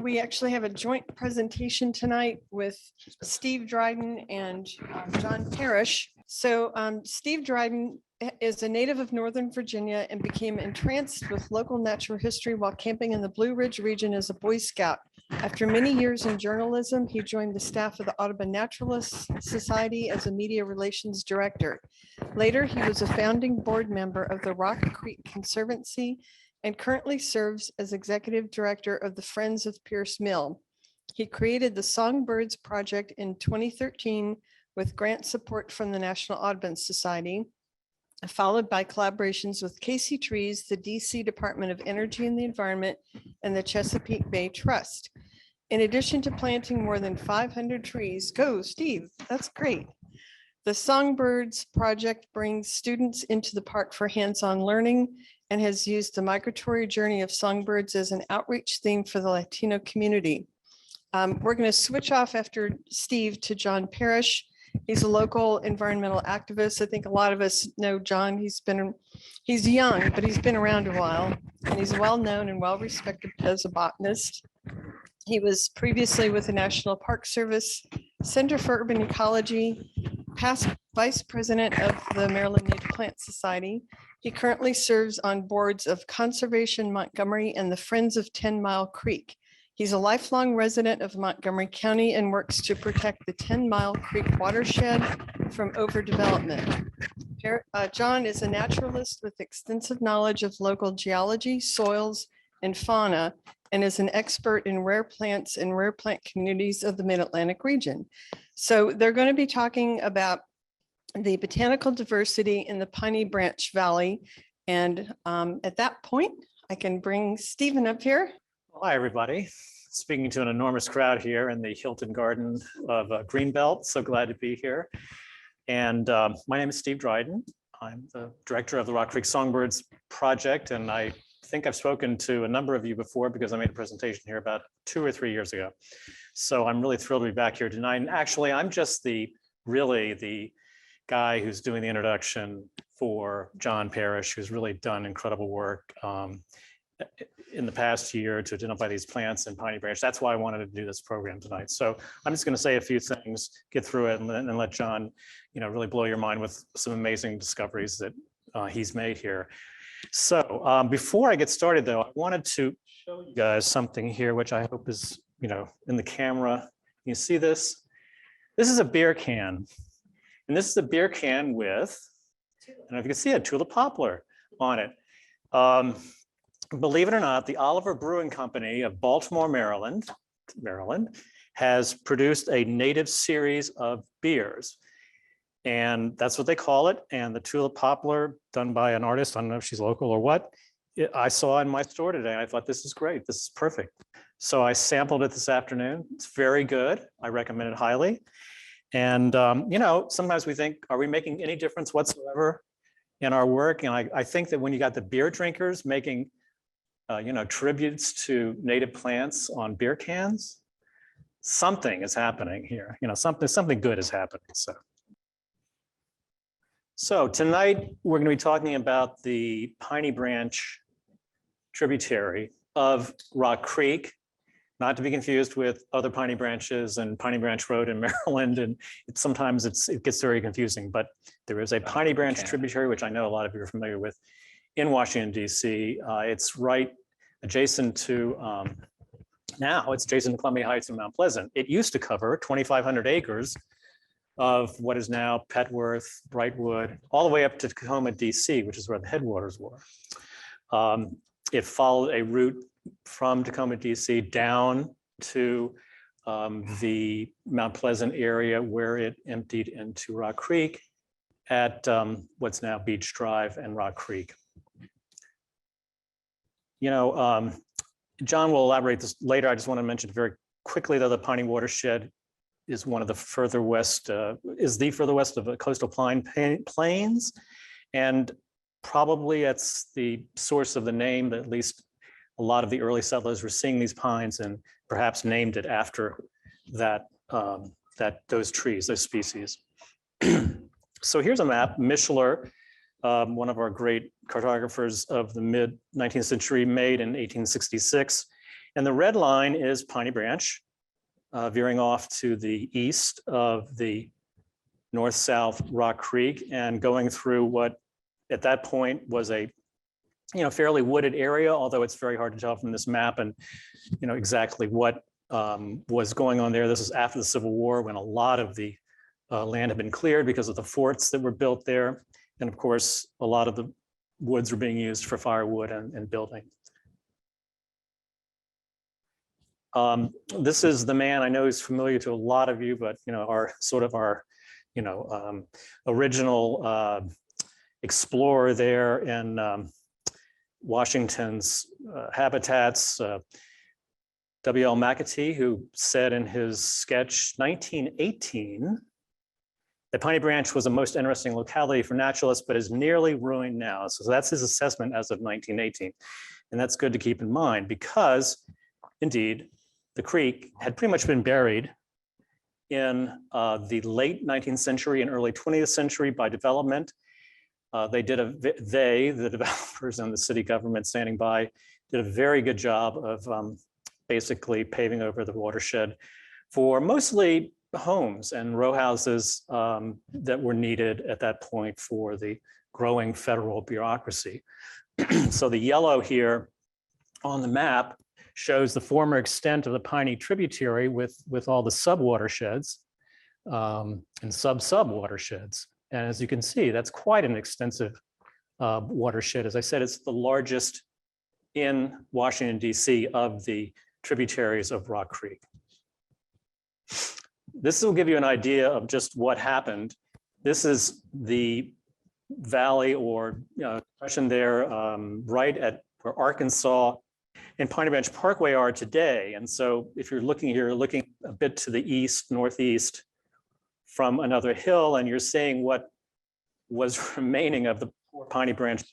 we actually have a joint presentation tonight with Steve Dryden and John Parrish. So Steve Dryden is a native of Northern Virginia and became entranced with local natural history while camping in the Blue Ridge region as a Boy Scout. After many years in journalism, he joined the staff of the Audubon Naturalist Society as a media relations director. Later, he was a founding board member of the Rock Creek Conservancy and currently serves as executive director of the Friends of Peirce Mill. He created the Songbirds project in 2013 with grant support from the National Audubon Society, followed by collaborations with Casey Trees, the DC Department of Energy and the Environment, and the Chesapeake Bay Trust. In addition to planting more than 500 trees, go Steve, that's great. The Songbirds project brings students into the park for hands-on learning and has used the migratory journey of songbirds as an outreach theme for the Latino community. We're going to switch off after Steve to John Parrish. He's a local environmental activist. I think a lot of us know John. He's young, but he's been around a while, and he's well known and well respected as a botanist. He was previously with the National Park Service, Center for Urban Ecology, past vice president of the Maryland Native Plant Society. He currently serves on boards of Conservation Montgomery and the Friends of 10 Mile Creek. He's a lifelong resident of Montgomery County and works to protect the 10 Mile Creek watershed from overdevelopment. John is a naturalist with extensive knowledge of local geology, soils, and fauna, and is an expert in rare plants and rare plant communities of the Mid-Atlantic region. So they're going to be talking about the botanical diversity in the Piney Branch Valley. And at that point, I can bring Stephen up here. Hi, everybody. Speaking to an enormous crowd here in the Hilton Garden of Greenbelt. So glad to be here. And my name is Steve Dryden. I'm the director of the Rock Creek Songbirds project. And I think I've spoken to a number of you before because I made a presentation here about 2 or 3 years ago. So I'm really thrilled to be back here tonight. And actually, I'm just really the guy who's doing the introduction for John Parrish, who's really done incredible work in the past year to identify these plants in Piney Branch. That's why I wanted to do this program tonight. So I'm just going to say a few things, get through it, and let John, really blow your mind with some amazing discoveries that he's made here. So before I get started, though, I wanted to show you guys something here, which I hope is, in the camera. You see this? This is a beer can. And this is a beer can with, I don't know if you can see it, tulip poplar on it. Believe it or not, the Oliver Brewing Company of Baltimore, Maryland, has produced a native series of beers. And that's what they call it. And the tulip poplar, done by an artist, I don't know if she's local or what, I saw in my store today. And I thought, this is great. This is perfect. So I sampled it this afternoon. It's very good. I recommend it highly. And, sometimes we think, are we making any difference whatsoever in our work? And I think that when you got the beer drinkers making, tributes to native plants on beer cans, something is happening here. Something good is happening. So tonight we're going to be talking about the Piney Branch tributary of Rock Creek, not to be confused with other Piney Branches and Piney Branch Road in Maryland. And sometimes it gets very confusing, but there is a Piney Branch tributary, which I know a lot of you are familiar with, in Washington, DC. It's right adjacent to, now it's adjacent to Columbia Heights and Mount Pleasant. It used to cover 2,500 acres of what is now Petworth, Brightwood, all the way up to Tacoma, DC, which is where the headwaters were. It followed a route from Tacoma, DC down to the Mount Pleasant area where it emptied into Rock Creek at what's now Beach Drive and Rock Creek. John will elaborate this later. I just want to mention very quickly that the Piney watershed is one of the further west, is the further west of the coastal plains. And probably that's the source of the name that at least a lot of the early settlers were seeing these pines and perhaps named it after that, those trees, those species. So here's a map. Mishler, one of our great cartographers of the mid-19th century, made in 1866. And the red line is Piney Branch, veering off to the east of the north-south Rock Creek and going through what at that point was a fairly wooded area, although it's very hard to tell from this map and exactly what was going on there. This is after the Civil War when a lot of the land had been cleared because of the forts that were built there. And of course, a lot of the woods were being used for firewood and building. This is the man I know is familiar to a lot of you, but our original explorer there in Washington's habitats, W.L. McAtee, who said in his sketch 1918 that Piney Branch was a most interesting locality for naturalists, but is nearly ruined now. So that's his assessment as of 1918. And that's good to keep in mind because indeed, the creek had pretty much been buried in the late 19th century and early 20th century by development. The developers and the city government standing by, did a very good job of basically paving over the watershed for mostly homes and row houses that were needed at that point for the growing federal bureaucracy. So the yellow here on the map shows the former extent of the Piney tributary with all the sub-watersheds and sub-watersheds. And as you can see, that's quite an extensive watershed. As I said, it's the largest in Washington, D.C. of the tributaries of Rock Creek. This will give you an idea of just what happened. This is the valley or depression there right at where Arkansas and Piney Branch Parkway are today. And so if you're looking here, you're looking a bit to the east, northeast from another hill, and you're seeing what was remaining of the Piney Branch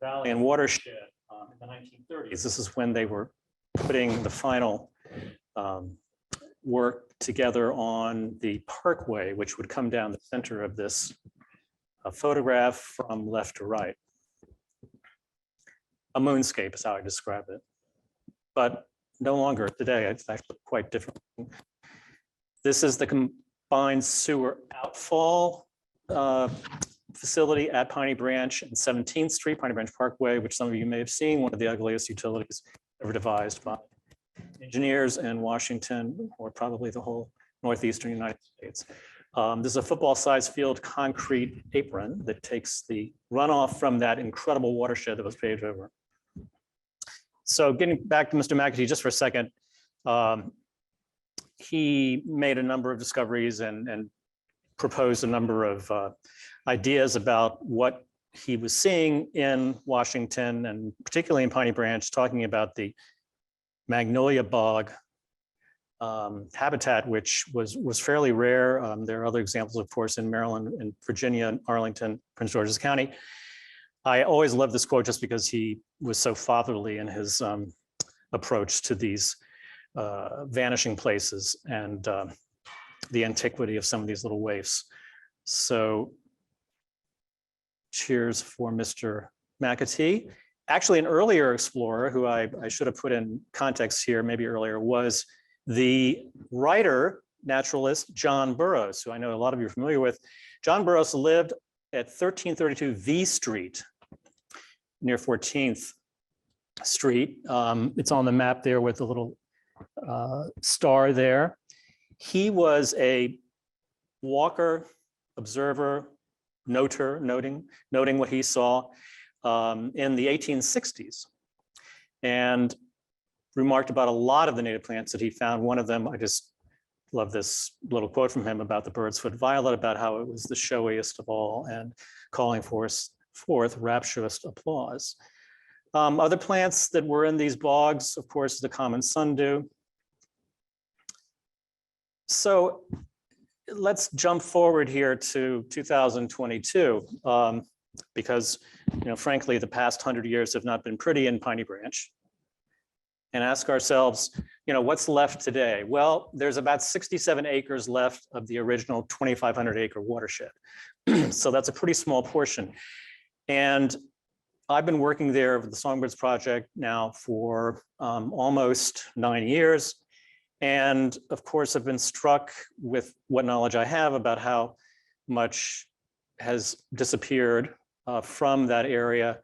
Valley and watershed in the 1930s. This is when they were putting the final work together on the parkway, which would come down the center of this photograph from left to right. A moonscape is how I describe it, but no longer today. It's actually quite different. This is the combined sewer outfall facility at Piney Branch and 17th Street, Piney Branch Parkway, which some of you may have seen, one of the ugliest utilities ever devised by engineers in Washington, or probably the whole northeastern United States. This is a football-sized field concrete apron that takes the runoff from that incredible watershed that was paved over. So getting back to Mr. McAtee just for a second, he made a number of discoveries and proposed a number of ideas about what he was seeing in Washington and particularly in Piney Branch, talking about the magnolia bog habitat, which was fairly rare. There are other examples, of course, in Maryland and Virginia and Arlington, Prince George's County. I always loved this quote just because he was so fatherly in his approach to these vanishing places and the antiquity of some of these little waifs. So cheers for Mr. McAtee. Actually, an earlier explorer who I should have put in context here, maybe earlier, was the writer, naturalist, John Burroughs, who I know a lot of you are familiar with. John Burroughs lived at 1332 V Street, near 14th Street. It's on the map there with the little star there. He was a walker, observer, noting what he saw in the 1860s, and remarked about a lot of the native plants that he found. One of them, I just love this little quote from him about the bird's foot violet, about how it was the showiest of all and calling forth rapturous applause. Other plants that were in these bogs, of course, the common sundew. So let's jump forward here to 2022, because, frankly, the past 100 years have not been pretty in Piney Branch. And ask ourselves, what's left today? Well, there's about 67 acres left of the original 2,500 acre watershed. So that's a pretty small portion. And I've been working there with the Songbirds Project now for almost 9 years. And of course, I've been struck with what knowledge I have about how much has disappeared from that area.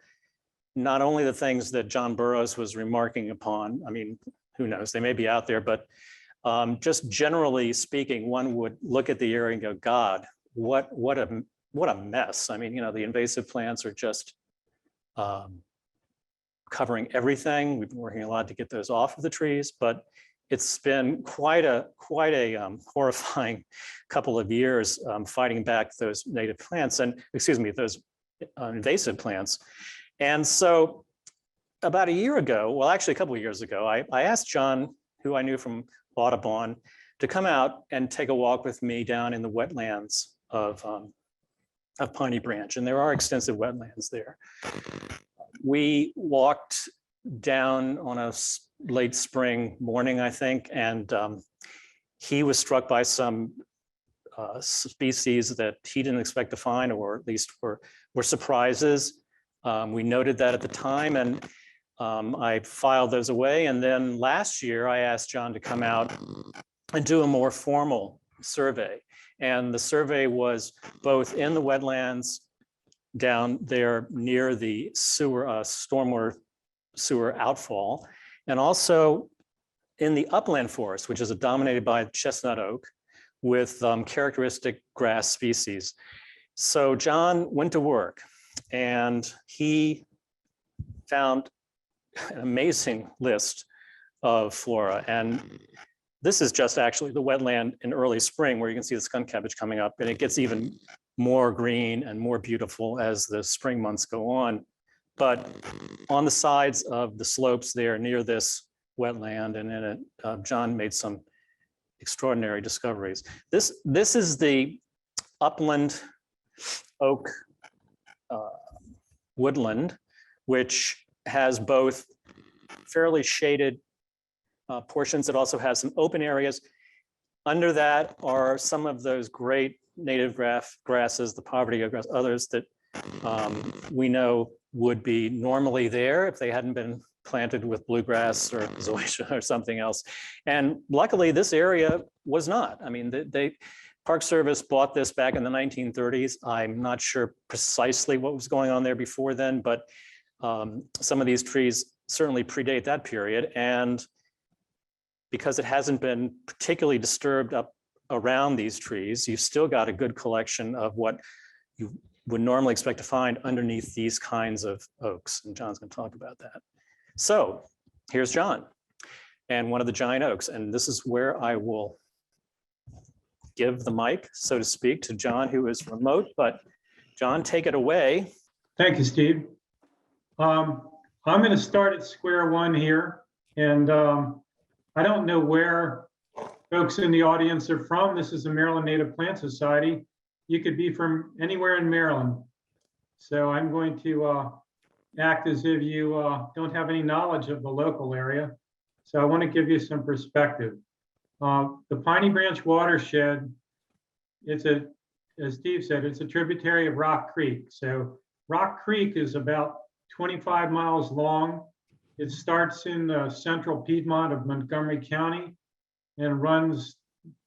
Not only the things that John Burroughs was remarking upon, I mean, who knows, they may be out there, but just generally speaking, one would look at the area and go, God, what a mess. I mean, you know, the invasive plants are just covering everything. We've been working a lot to get those off of the trees, but it's been quite a horrifying couple of years fighting back those native plants and, excuse me, those invasive plants. And so about a year ago, well, actually a couple of years ago, I asked John, who I knew from Audubon, to come out and take a walk with me down in the wetlands of Piney Branch. And there are extensive wetlands there. We walked down on a late spring morning, I think, and he was struck by some species that he didn't expect to find, or at least were surprises. We noted that at the time, and I filed those away. And then last year, I asked John to come out and do a more formal survey. And the survey was both in the wetlands down there near the sewer, stormwater sewer outfall, and also in the upland forest, which is dominated by chestnut oak with characteristic grass species. So John went to work and he found an amazing list of flora. And this is just actually the wetland in early spring where you can see the skunk cabbage coming up, and it gets even more green and more beautiful as the spring months go on. But on the sides of the slopes there near this wetland and in it, John made some extraordinary discoveries. This is the upland oak woodland, which has both fairly shaded portions. It also has some open areas. Under that are some of those great native grasses, the poverty grass, others that we know would be normally there if they hadn't been planted with bluegrass or zoysia or something else. And luckily, this area was not. I mean, the Park Service bought this back in the 1930s. I'm not sure precisely what was going on there before then, but some of these trees certainly predate that period. And because it hasn't been particularly disturbed up around these trees, you've still got a good collection of what you would normally expect to find underneath these kinds of oaks. And John's going to talk about that. So here's John and one of the giant oaks. And this is where I will give the mic, so to speak, to John, who is remote. But John, take it away. Thank you, Steve. I'm going to start at square one here. And I don't know where folks in the audience are from. This is the Maryland Native Plant Society. You could be from anywhere in Maryland. So I'm going to act as if you don't have any knowledge of the local area. So I want to give you some perspective. The Piney Branch watershed, as Steve said, it's a tributary of Rock Creek. So Rock Creek is about 25 miles long. It starts in the central Piedmont of Montgomery County and runs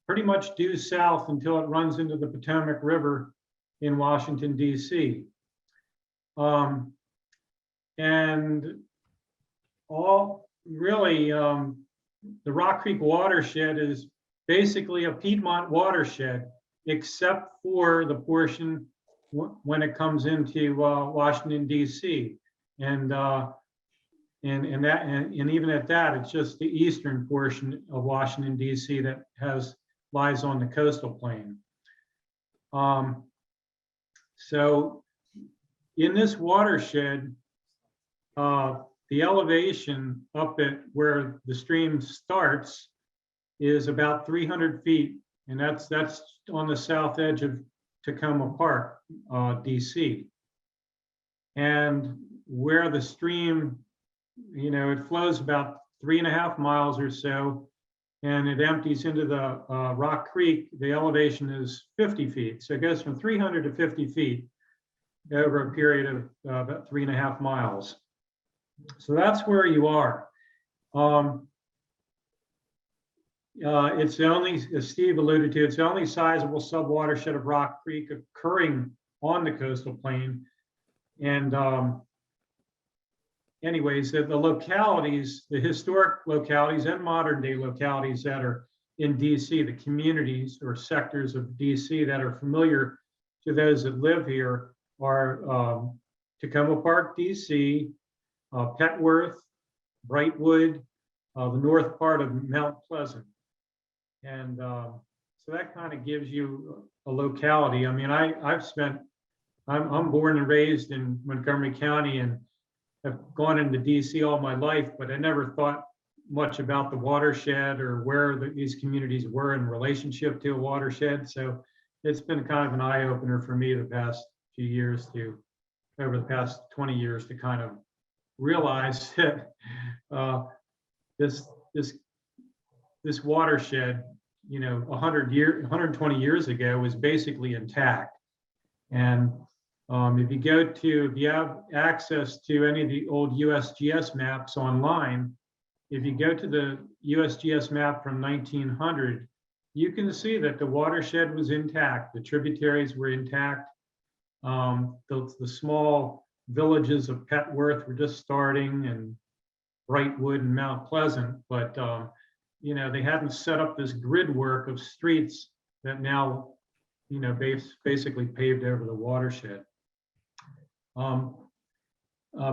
pretty much due south until it runs into the Potomac River in Washington, D.C. And all really, the Rock Creek watershed is basically a Piedmont watershed, except for the portion when it comes into Washington, D.C. And even at that, it's just the eastern portion of Washington, D.C. that lies on the coastal plain. So in this watershed, the elevation up at where the stream starts is about 300 feet, and that's on the south edge of Tacoma Park, DC. And where the stream, it flows about 3.5 miles or so, and it empties into the Rock Creek, the elevation is 50 feet. So it goes from 300 to 50 feet. over a period of about 3.5 miles. So that's where you are. It's the only, as Steve alluded to, it's the only sizable subwatershed of Rock Creek occurring on the coastal plain. And anyways, the localities, the historic localities and modern day localities that are in DC, the communities or sectors of DC that are familiar to those that live here are Tacoma Park, DC, Petworth, Brightwood, the north part of Mount Pleasant. And so that kind of gives you a locality. I mean, I'm born and raised in Montgomery County and have gone into DC all my life, but I never thought much about the watershed or where these communities were in relationship to a watershed. So it's been kind of an eye opener for me the past few years over the past 20 years to kind of realize that this watershed, 120 years ago was basically intact. And if you have access to any of the old USGS maps online, if you go to the USGS map from 1900, you can see that the watershed was intact. The tributaries were intact. The small villages of Petworth were just starting, and Brightwood and Mount Pleasant, but they hadn't set up this grid work of streets that now, basically paved over the watershed.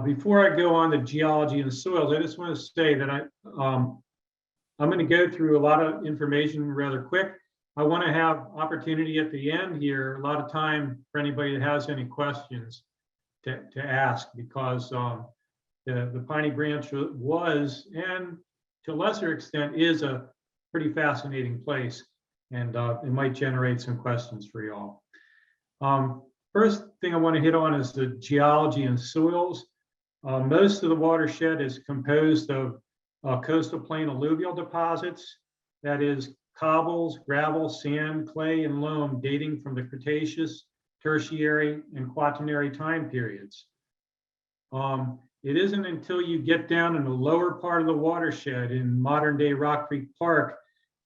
Before I go on to geology and soils, I just want to say that I'm going to go through a lot of information rather quick. I want to have opportunity at the end here, a lot of time for anybody that has any questions to ask, because the Piney Branch was, and to a lesser extent is, a pretty fascinating place, and it might generate some questions for y'all. First thing I want to hit on is the geology and soils. Most of the watershed is composed of coastal plain alluvial deposits, that is cobbles, gravel, sand, clay, and loam dating from the Cretaceous, Tertiary, and Quaternary time periods. It isn't until you get down in the lower part of the watershed in modern day Rock Creek Park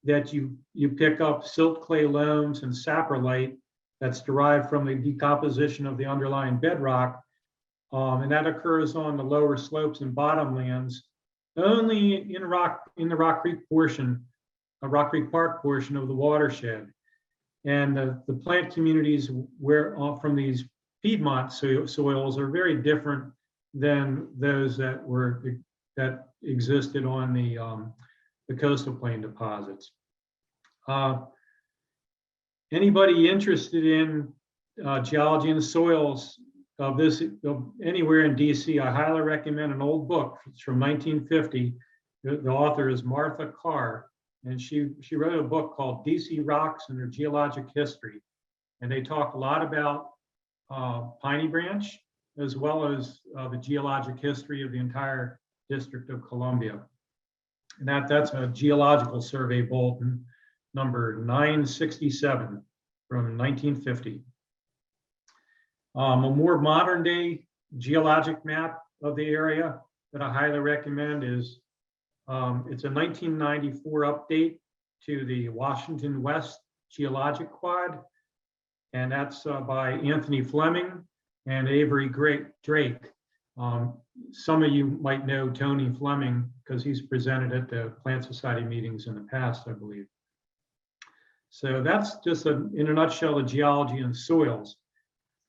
that you pick up silt clay loams and saprolite that's derived from the decomposition of the underlying bedrock. And that occurs on the lower slopes and bottomlands only in the Rock Creek portion, Rock Creek Park portion of the watershed. And the plant communities from these Piedmont soils are very different than those that existed on the coastal plain deposits. Anybody interested in geology and soils of anywhere in DC, I highly recommend an old book. It's from 1950. The author is Martha Carr, and she wrote a book called DC Rocks and Their Geologic History. And they talk a lot about Piney Branch, as well as the geologic history of the entire District of Columbia. And that's a geological survey bulletin number 967 from 1950. A more modern day geologic map of the area that I highly recommend is, it's a 1994 update to the Washington West Geologic Quad. And that's by Anthony Fleming and Avery Drake. Some of you might know Tony Fleming because he's presented at the Plant Society meetings in the past, I believe. So that's just in a nutshell, the geology and soils.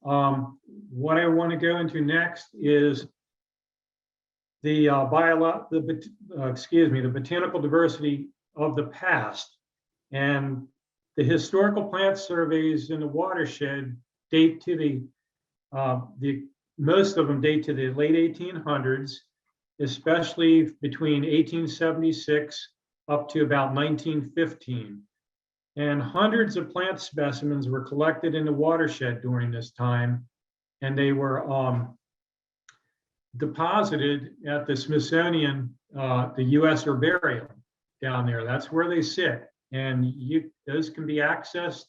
What I want to go into next is the botanical diversity of the past. And the historical plant surveys in the watershed date to most of them date to the late 1800s, especially between 1876 up to about 1915. And hundreds of plant specimens were collected in the watershed during this time, and they were deposited at the Smithsonian, the U.S. Herbarium down there. That's where they sit, and those can be accessed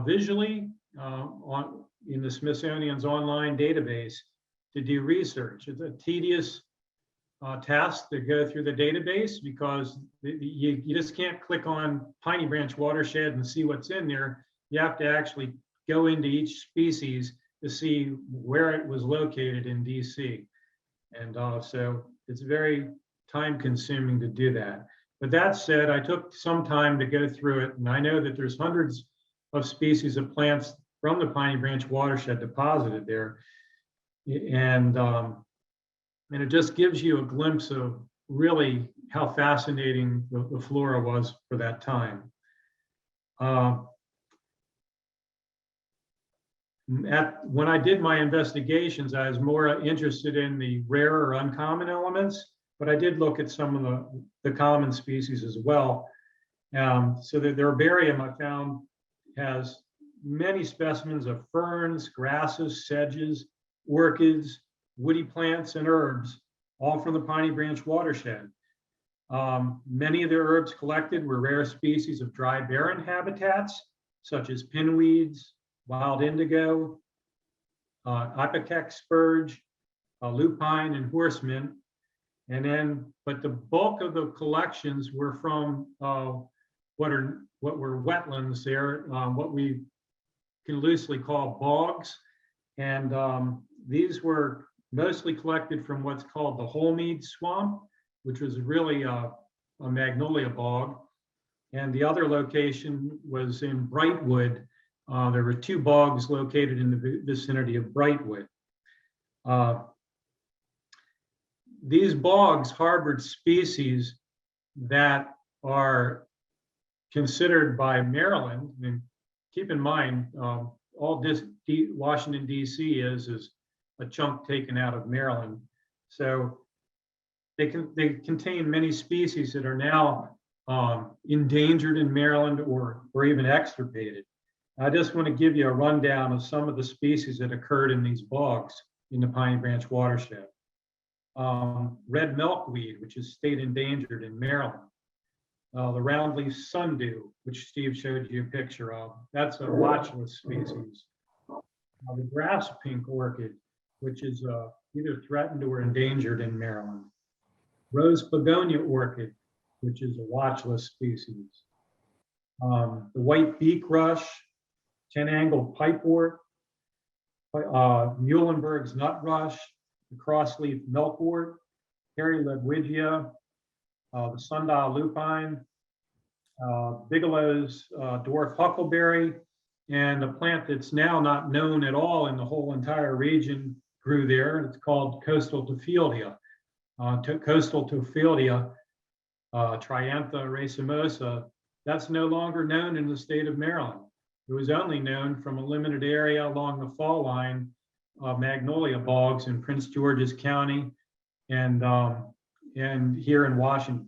visually in the Smithsonian's online database to do research. It's a tedious task to go through the database because you just can't click on Piney Branch watershed and see what's in there. You have to actually go into each species to see where it was located in DC. And so it's very time consuming to do that. But that said, I took some time to go through it, and I know that there's hundreds of species of plants from the Piney Branch watershed deposited there. And it just gives you a glimpse of really how fascinating the flora was for that time. When I did my investigations, I was more interested in the rare or uncommon elements, but I did look at some of the common species as well. So the herbarium I found has many specimens of ferns, grasses, sedges, orchids, woody plants, and herbs, all from the Piney Branch watershed. Many of the herbs collected were rare species of dry barren habitats, such as pinweeds, wild indigo, ipecac spurge, lupine, and horsemint. But the bulk of the collections were from what were wetlands there, what we can loosely call bogs. And these were mostly collected from what's called the Holmead Swamp, which was really a magnolia bog. And the other location was in Brightwood. There were two bogs located in the vicinity of Brightwood. These bogs harbored species that are considered by Maryland, and keep in mind, all Washington, D.C. is a chunk taken out of Maryland. So they contain many species that are now endangered in Maryland or even extirpated. I just want to give you a rundown of some of the species that occurred in these bogs in the Piney Branch watershed. Red milkweed, which is state endangered in Maryland. The roundleaf sundew, which Steve showed you a picture of, that's a watch list species. The grass pink orchid, which is either threatened or endangered in Maryland. Rose begonia orchid, which is a watch list species. The white beak rush, 10-angled pipewort, Muhlenberg's nut rush, the crossleaf milkwort, hairy ledwigia, the sundial lupine, Bigelow's dwarf huckleberry, and a plant that's now not known at all in the whole entire region grew there. It's called coastal Tophieldia. Coastal Tophieldia, Triantha racemosa, that's no longer known in the state of Maryland. It was only known from a limited area along the fall line of magnolia bogs in Prince George's County and here in Washington,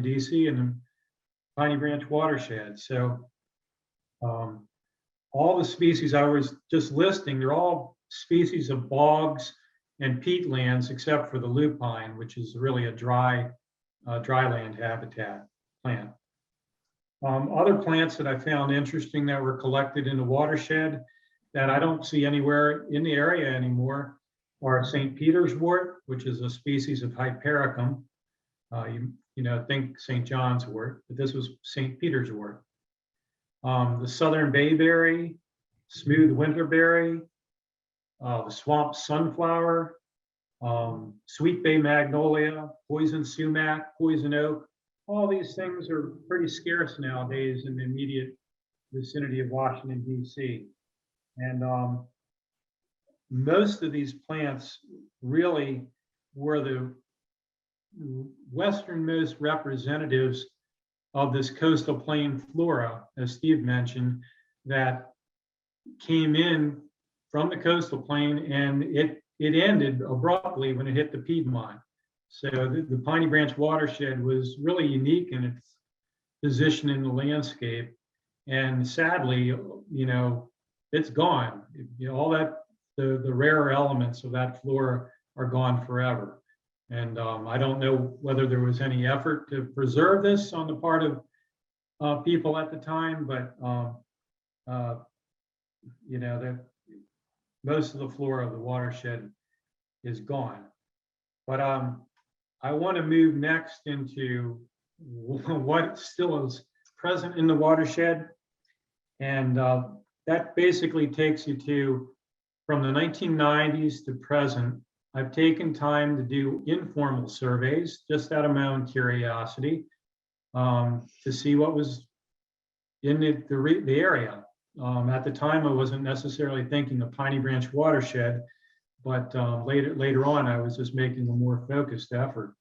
D.C. and the Piney Branch watershed. So all the species I was just listing, they're all species of bogs and peatlands except for the lupine, which is really a dryland habitat plant. Other plants that I found interesting that were collected in the watershed that I don't see anywhere in the area anymore are St. Peter's wort, which is a species of Hypericum. Think St. John's wort, but this was St. Peter's wort. The southern bayberry, smooth winterberry, the swamp sunflower, sweet bay magnolia, poison sumac, poison oak. All these things are pretty scarce nowadays in the immediate vicinity of Washington, D.C. And most of these plants really were the westernmost representatives of this coastal plain flora, as Steve mentioned, that came in from the coastal plain, and it ended abruptly when it hit the Piedmont. So the Piney Branch watershed was really unique in its position in the landscape. And sadly, it's gone. All that, the rarer elements of that flora are gone forever. And I don't know whether there was any effort to preserve this on the part of people at the time, but that most of the flora of the watershed is gone. But I want to move next into what still is present in the watershed. And that basically takes you to from the 1990s to present. I've taken time to do informal surveys just out of my own curiosity to see what was in the area. At the time, I wasn't necessarily thinking of Piney Branch watershed, but later on, I was just making a more focused effort.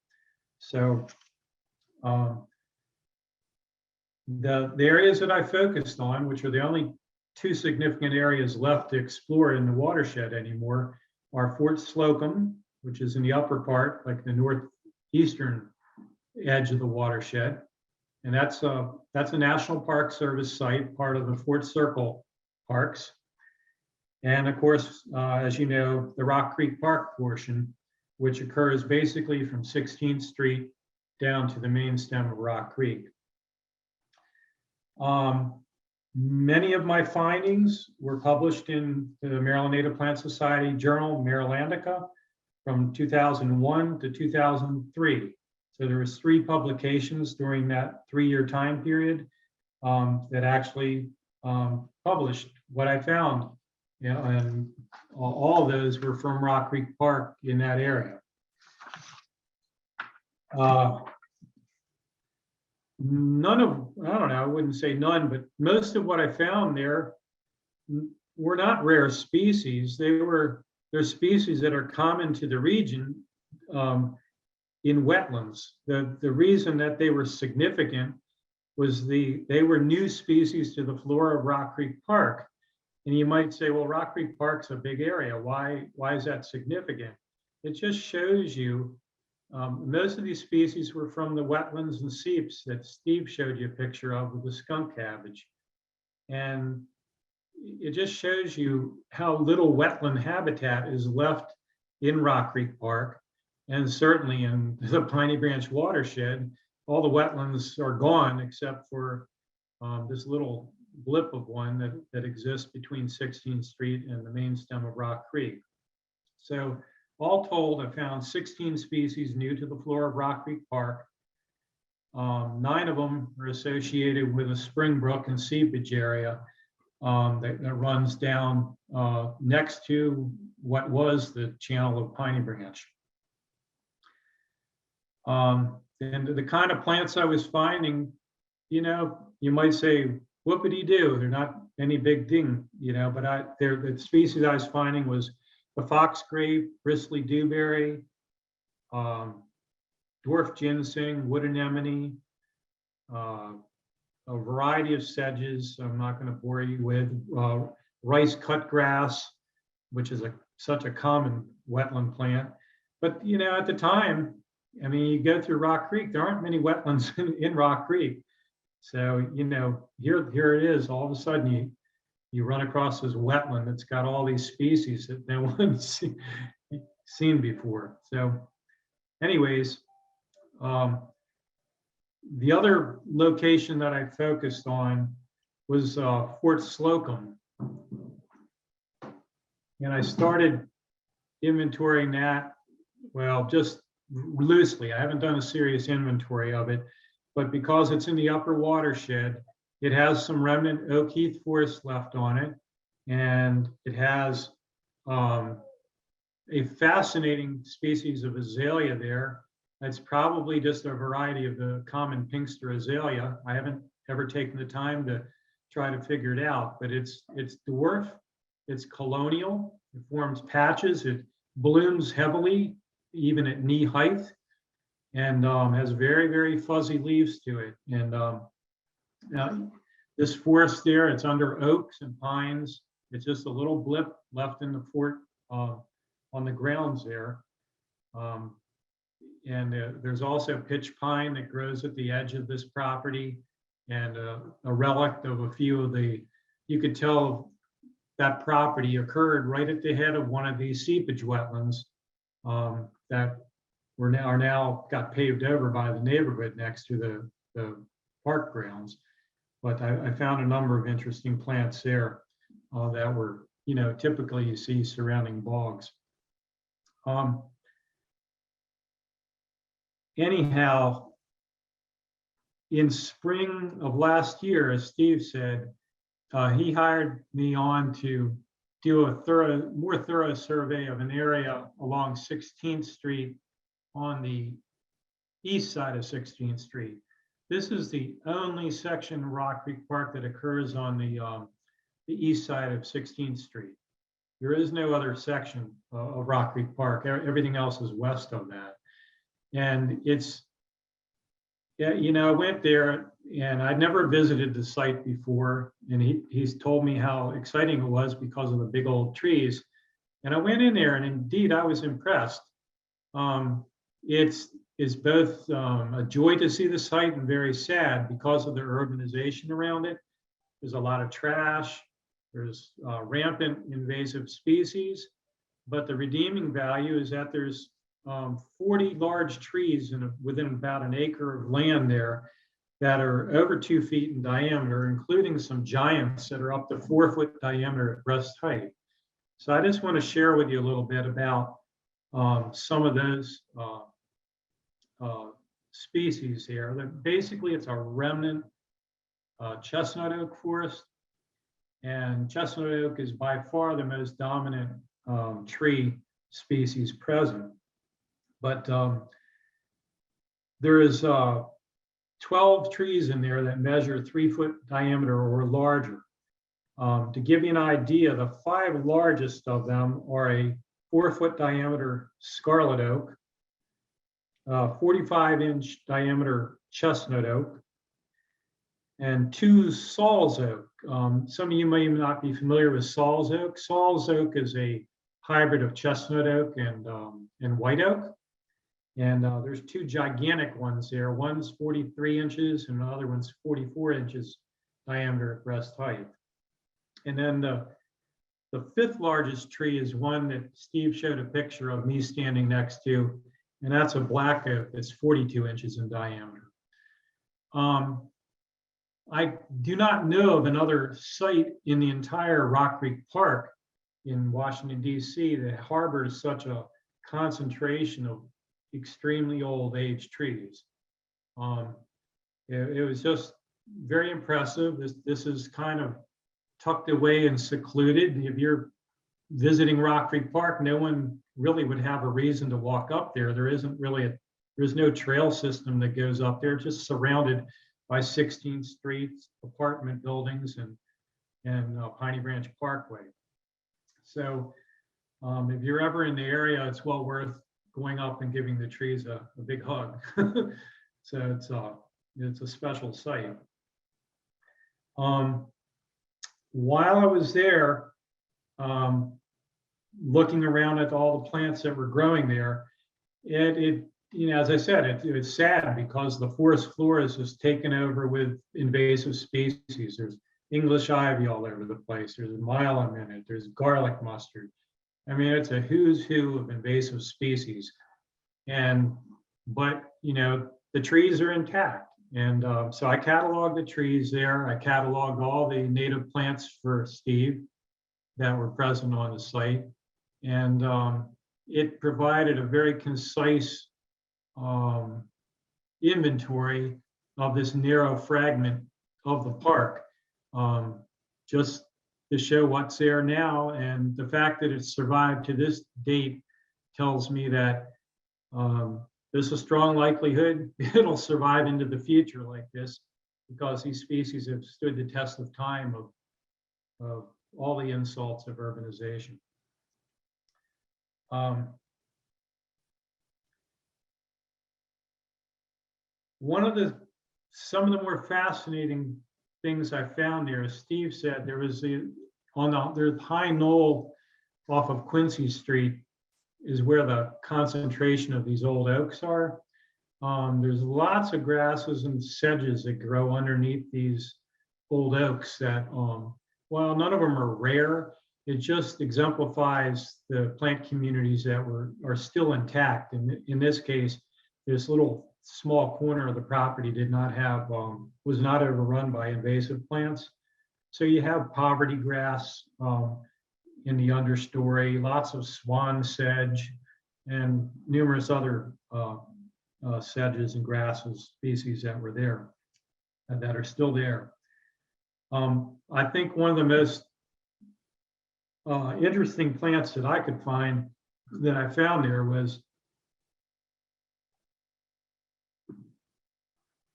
So the areas that I focused on, which are the only two significant areas left to explore in the watershed anymore, are Fort Slocum, which is in the upper part, like the northeastern edge of the watershed. And that's a National Park Service site, part of the Fort Circle Parks. And of course, as you know, the Rock Creek Park portion, which occurs basically from 16th Street down to the main stem of Rock Creek. Many of my findings were published in the Maryland Native Plant Society journal, Marylandica, from 2001 to 2003. So there was 3 publications during that 3-year time period that actually published what I found. And all of those were from Rock Creek Park in that area. None of, I don't know, I wouldn't say none, but most of what I found there were not rare species. They're species that are common to the region in wetlands. The reason that they were significant was they were new species to the flora of Rock Creek Park. And you might say, well, Rock Creek Park's a big area. Why is that significant? It just shows you most of these species were from the wetlands and seeps that Steve showed you a picture of with the skunk cabbage. And it just shows you how little wetland habitat is left in Rock Creek Park. And certainly in the Piney Branch watershed, all the wetlands are gone except for this little blip of one that exists between 16th Street and the main stem of Rock Creek. So all told, I found 16 species new to the flora of Rock Creek Park. 9 of them are associated with a spring brook and seepage area that runs down next to what was the channel of Piney Branch. And the kind of plants I was finding, you might say, whoopity-doo, they're not any big thing, but the species I was finding was the foxgrape, bristly dewberry, dwarf ginseng, wood anemone, a variety of sedges I'm not going to bore you with, rice cutgrass, which is such a common wetland plant. But, at the time, you go through Rock Creek, there aren't many wetlands in Rock Creek. So, here it is, all of a sudden you run across this wetland that's got all these species that no one's seen before. So anyways, the other location that I focused on was Fort Slocum. And I started inventorying that, well, just loosely. I haven't done a serious inventory of it, but because it's in the upper watershed, it has some remnant oak heath forest left on it, and it has a fascinating species of azalea there. That's probably just a variety of the common pinkster azalea. I haven't ever taken the time to try to figure it out, but it's dwarf, it's colonial, it forms patches, it blooms heavily, even at knee height, and has very, very fuzzy leaves to it. And now, this forest there, it's under oaks and pines. It's just a little blip left in the fort on the grounds there. And there's also pitch pine that grows at the edge of this property, and a relic of a few of you could tell that property occurred right at the head of one of these seepage wetlands that are now got paved over by the neighborhood next to the park grounds. But I found a number of interesting plants there. that were, typically you see surrounding bogs. Anyhow, in spring of last year, as Steve said, he hired me on to do a more thorough survey of an area along 16th Street on the east side of 16th Street. This is the only section of Rock Creek Park that occurs on the east side of 16th Street. There is no other section of Rock Creek Park. Everything else is west of that. And it's, yeah, I went there and I'd never visited the site before. And he's told me how exciting it was because of the big old trees. And I went in there and indeed I was impressed. It's both a joy to see the site and very sad because of the urbanization around it. There's a lot of trash. There's rampant invasive species. But the redeeming value is that there's 40 large trees within about an acre of land there that are over 2 feet in diameter, including some giants that are up to 4 foot diameter at breast height. So I just want to share with you a little bit about some of those species here. Basically, it's a remnant chestnut oak forest, and chestnut oak is by far the most dominant tree species present. But there is 12 trees in there that measure 3 foot diameter or larger. To give you an idea, the 5 largest of them are a 4 foot diameter scarlet oak, 45-inch diameter chestnut oak, and 2 Saul's oak. Some of you may not be familiar with Saul's oak. Saul's oak is a hybrid of chestnut oak and white oak. And there's 2 gigantic ones there. One's 43 inches and the other one's 44 inches diameter at breast height. And then the 5th largest tree is one that Steve showed a picture of me standing next to, and that's a black oak that's 42 inches in diameter. I do not know of another site in the entire Rock Creek Park in Washington, D.C. that harbors such a concentration of extremely old age trees. It was just very impressive. This is kind of tucked away and secluded. If you're visiting Rock Creek Park, no one really would have a reason to walk up there. There's no trail system that goes up there, just surrounded by 16th Street apartment buildings and Piney Branch Parkway. So if you're ever in the area, it's well worth going up and giving the trees a big hug. So it's a special site. While I was there, looking around at all the plants that were growing there, as I said, it's sad because the forest flora is just taken over with invasive species. There's English ivy all over the place. There's myelin in it. There's garlic mustard. I mean, it's a who's who of invasive species. But the trees are intact. And so I cataloged the trees there. I cataloged all the native plants for Steve that were present on the site. And it provided a very concise inventory of this narrow fragment of the park, just to show what's there now. And the fact that it's survived to this date tells me that there's a strong likelihood it'll survive into the future like this, because these species have stood the test of time of all the insults of urbanization. Some of the more fascinating things I found there, as Steve said, there was the high knoll off of Quincy Street is where the concentration of these old oaks are. There's lots of grasses and sedges that grow underneath these old oaks that, while none of them are rare, it just exemplifies the plant communities that are still intact. And in this case, this little small corner of the property was not overrun by invasive plants. So you have poverty grass in the understory, lots of swan sedge, and numerous other sedges and grasses species that were there and that are still there. I think one of the most interesting plants that I could find that I found there was,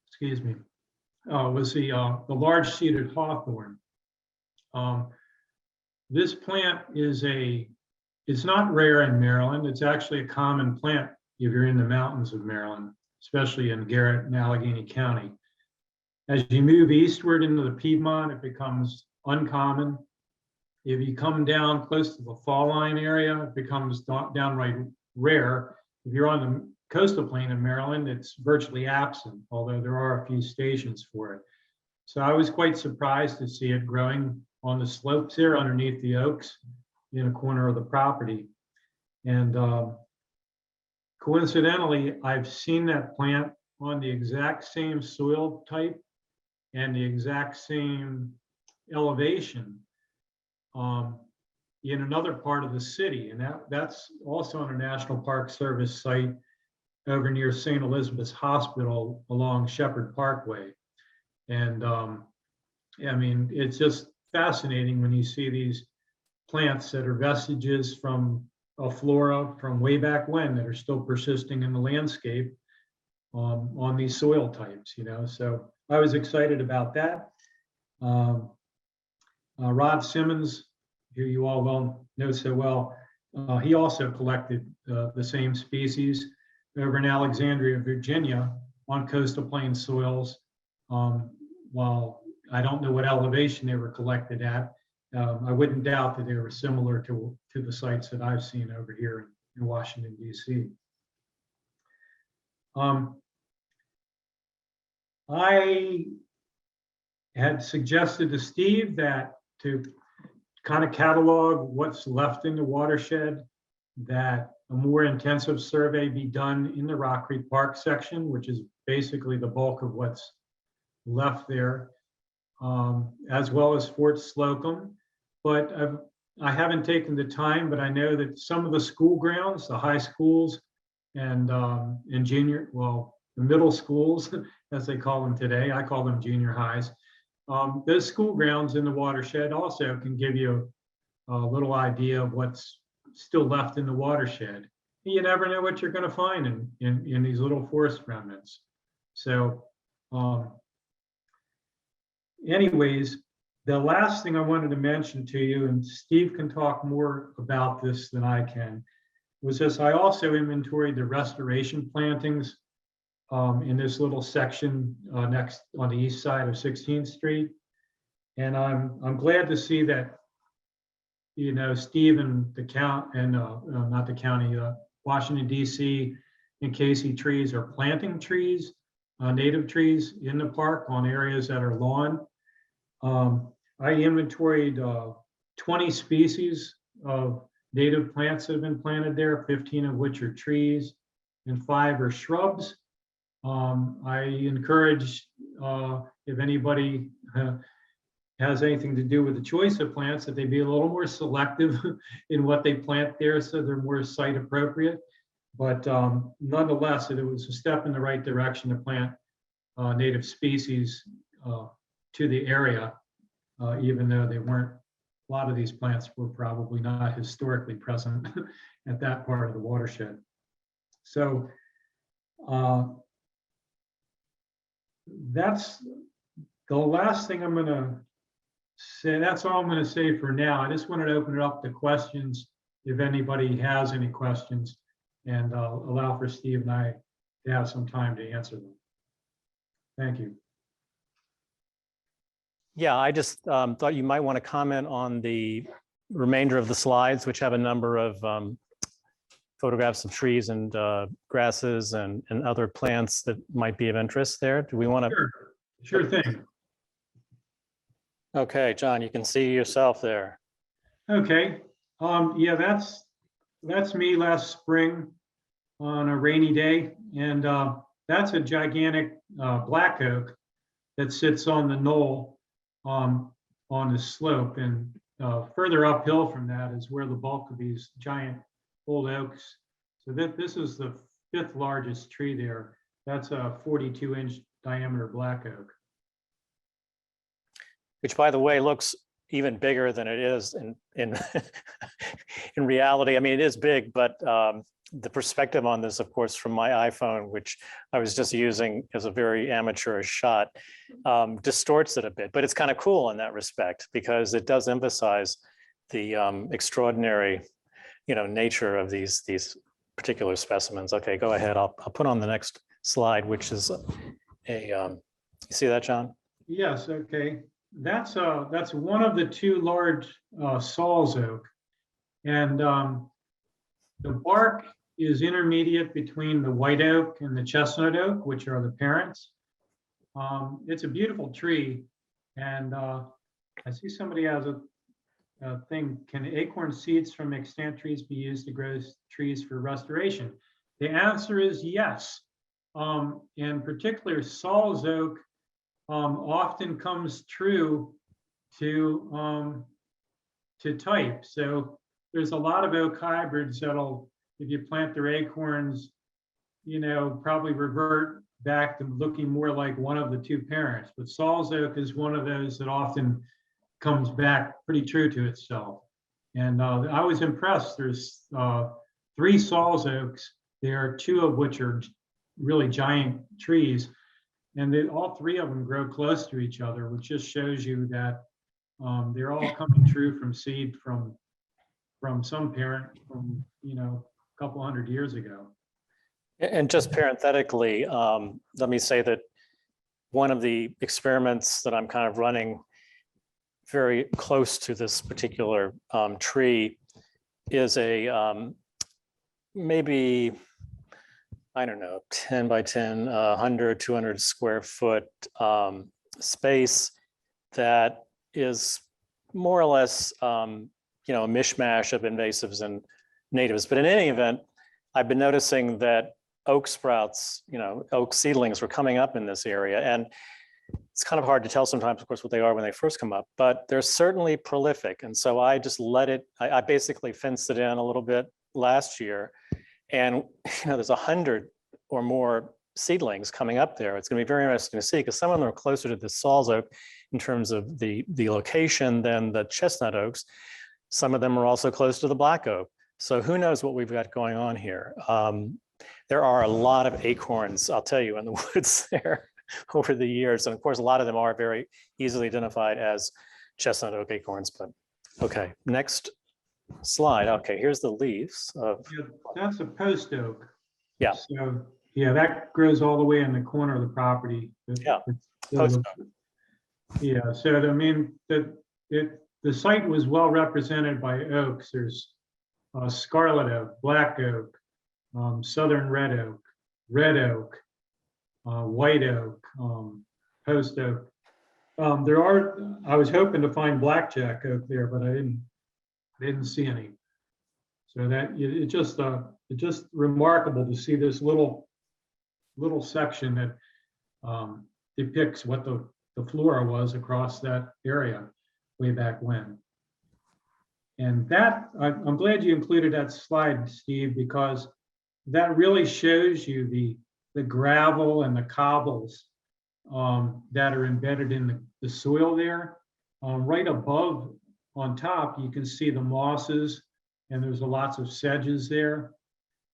excuse me, was the large seeded hawthorn. This plant it's not rare in Maryland. It's actually a common plant if you're in the mountains of Maryland, especially in Garrett and Allegheny County. As you move eastward into the Piedmont, it becomes uncommon. If you come down close to the fall line area, it becomes downright rare. If you're on the coastal plain of Maryland, it's virtually absent, although there are a few stations for it. So I was quite surprised to see it growing on the slopes here underneath the oaks in a corner of the property. And coincidentally, I've seen that plant on the exact same soil type and the exact same elevation in another part of the city. And that's also on a National Park Service site over near St. Elizabeth's Hospital along Shepherd Parkway. And I mean, it's just fascinating when you see these plants that are vestiges from a flora from way back when that are still persisting in the landscape on these soil types, you know. So I was excited about that. Rod Simmons, who you all well know so well, he also collected the same species over in Alexandria, Virginia, on coastal plain soils. While I don't know what elevation they were collected at, I wouldn't doubt that they were similar to the sites that I've seen over here in Washington, D.C. I had suggested to Steve that to kind of catalog what's left in the watershed, that a more intensive survey be done in the Rock Creek Park section, which is basically the bulk of what's left there, as well as Fort Slocum. But I haven't taken the time, but I know that some of the school grounds, the high schools and junior, well, the middle schools, as they call them today, I call them junior highs. Those school grounds in the watershed also can give you a little idea of what's still left in the watershed. You never know what you're going to find in these little forest remnants. So anyways, the last thing I wanted to mention to you, and Steve can talk more about this than I can, was this: I also inventoried the restoration plantings in this little section next on the east side of 16th Street. And I'm glad to see that, you know, Steve and the not the county, Washington, D.C. and Casey Trees are planting trees, native trees in the park on areas that are lawn. I inventoried 20 species of native plants that have been planted there, 15 of which are trees and 5 are shrubs. I encourage, if anybody has anything to do with the choice of plants, that they be a little more selective in what they plant there so they're more site appropriate. But nonetheless, it was a step in the right direction to plant native species to the area, even though they weren't, a lot of these plants were probably not historically present at that part of the watershed. So that's the last thing I'm going to say. That's all I'm going to say for now. I just wanted to open it up to questions if anybody has any questions, and I'll allow for Steve and I to have some time to answer them. Thank you. Yeah, I just thought you might want to comment on the remainder of the slides, which have a number of photographs of trees and grasses and other plants that might be of interest there. Do we want to? Sure thing. Okay, John, you can see yourself there. Okay. Yeah, that's me last spring on a rainy day, and that's a gigantic black oak that sits on the knoll. on the slope. And further uphill from that is where the bulk of these giant old oaks. So this is the 5th largest tree there. That's a 42-inch diameter black oak. Which, by the way, looks even bigger than it is in in reality. I mean, it is big, but the perspective on this, of course, from my iPhone, which I was just using as a very amateurish shot, distorts it a bit. But it's kind of cool in that respect because it does emphasize the extraordinary, nature of these particular specimens. Okay, go ahead. I'll put on the next slide, which is you see that, John? Yes. Okay. That's one of the 2 large Saul's oak, and the bark is intermediate between the white oak and the chestnut oak, which are the parents. It's a beautiful tree, and I see somebody has a thing. Can acorn seeds from extant trees be used to grow trees for restoration? The answer is yes. In particular, Saul's oak often comes true to type. So there's a lot of oak hybrids that'll, if you plant their acorns, probably revert back to looking more like one of the 2 parents. But Saul's oak is one of those that often comes back pretty true to itself. And I was impressed. There's 3 Saul's oaks there, 2 of which are really giant trees. And all 3 of them grow close to each other, which just shows you that they're all coming true from seed from some parent from a couple hundred years ago. And just parenthetically, let me say that one of the experiments that I'm kind of running very close to this particular tree is a maybe, I don't know, 10 by 10, 100, 200 square foot space that is more or less, a mishmash of invasives and natives. But in any event, I've been noticing that oak sprouts, oak seedlings were coming up in this area. And it's kind of hard to tell sometimes, of course, what they are when they first come up, but they're certainly prolific. And so I just let it, I basically fenced it in a little bit last year. And there's 100 or more seedlings coming up there. It's going to be very interesting to see because some of them are closer to the Saul's oak in terms of the location than the chestnut oaks. Some of them are also close to the black oak. So who knows what we've got going on here. There are a lot of acorns, I'll tell you, in the woods there over the years. And of course, a lot of them are very easily identified as chestnut oak acorns. But okay, next slide. Okay, here's the leaves of. Yeah, that's a post oak. Yeah. So yeah, that grows all the way in the corner of the property. Yeah. Post oak. Yeah. So I mean, the site was well represented by oaks. There's scarlet oak, black oak, southern red oak, white oak, post oak. I was hoping to find blackjack oak there, but I didn't see any. So that it's just remarkable to see this little section that depicts what the flora was across that area way back when. And that I'm glad you included that slide, Steve, because that really shows you the gravel and the cobbles that are embedded in the soil there. Right above, on top, you can see the mosses, and there's lots of sedges there.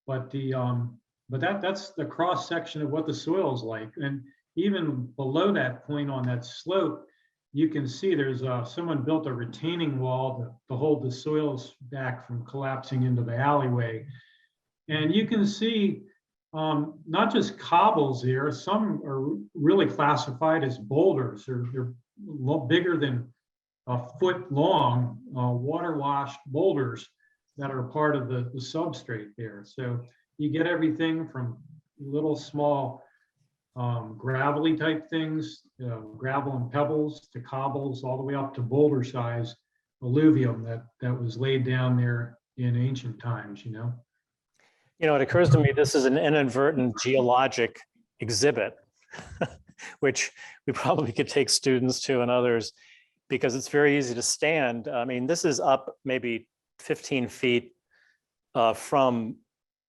But that's the cross section of what the soil is like. And even below that point on that slope, you can see there's someone built a retaining wall to hold the soils back from collapsing into the alleyway. And you can see not just cobbles here, some are really classified as boulders. They're bigger than a foot long, water washed boulders that are part of the substrate there. So you get everything from little small gravelly type things, gravel and pebbles, to cobbles, all the way up to boulder size alluvium that was laid down there in ancient times, It occurs to me this is an inadvertent geologic exhibit, which we probably could take students to and others because it's very easy to stand. I mean, this is up maybe 15 feet from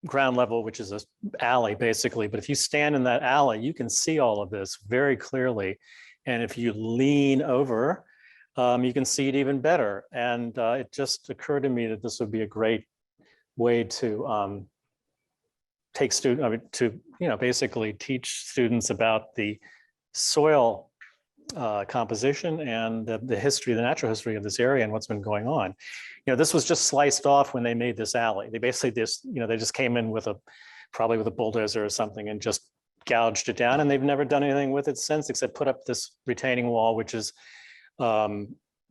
ground level, which is an alley basically. But if you stand in that alley, you can see all of this very clearly. And if you lean over, you can see it even better. And it just occurred to me that this would be a great way to take basically teach students about the soil composition and the history, the natural history of this area and what's been going on. This was just sliced off when they made this alley. They basically they just came in with probably with a bulldozer or something and just gouged it down, and they've never done anything with it since except put up this retaining wall, which is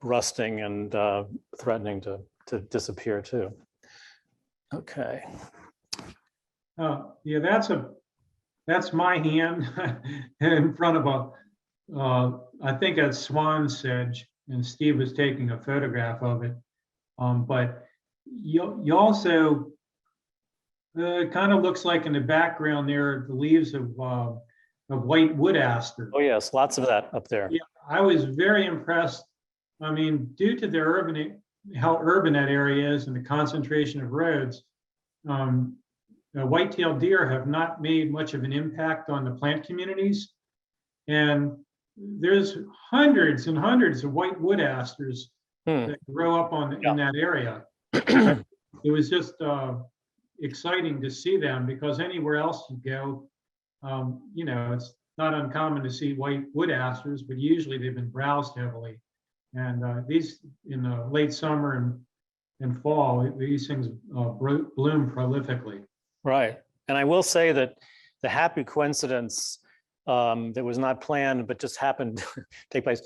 rusting and threatening to disappear too. Okay. Yeah, that's my hand in front of I think that's swan sedge, and Steve was taking a photograph of it. But you also, it kind of looks like in the background there, the leaves of white wood aster. Oh yes, lots of that up there. Yeah, I was very impressed. I mean, due to the how urban that area is and the concentration of roads, white-tailed deer have not made much of an impact on the plant communities. And there's hundreds and hundreds of white wood asters that grow up in that area. It was just exciting to see them, because anywhere else you go, it's not uncommon to see white wood asters, but usually they've been browsed heavily. And these, in the late summer and fall, these things bloom prolifically. Right. And I will say that the happy coincidence that was not planned, but just happened to take place.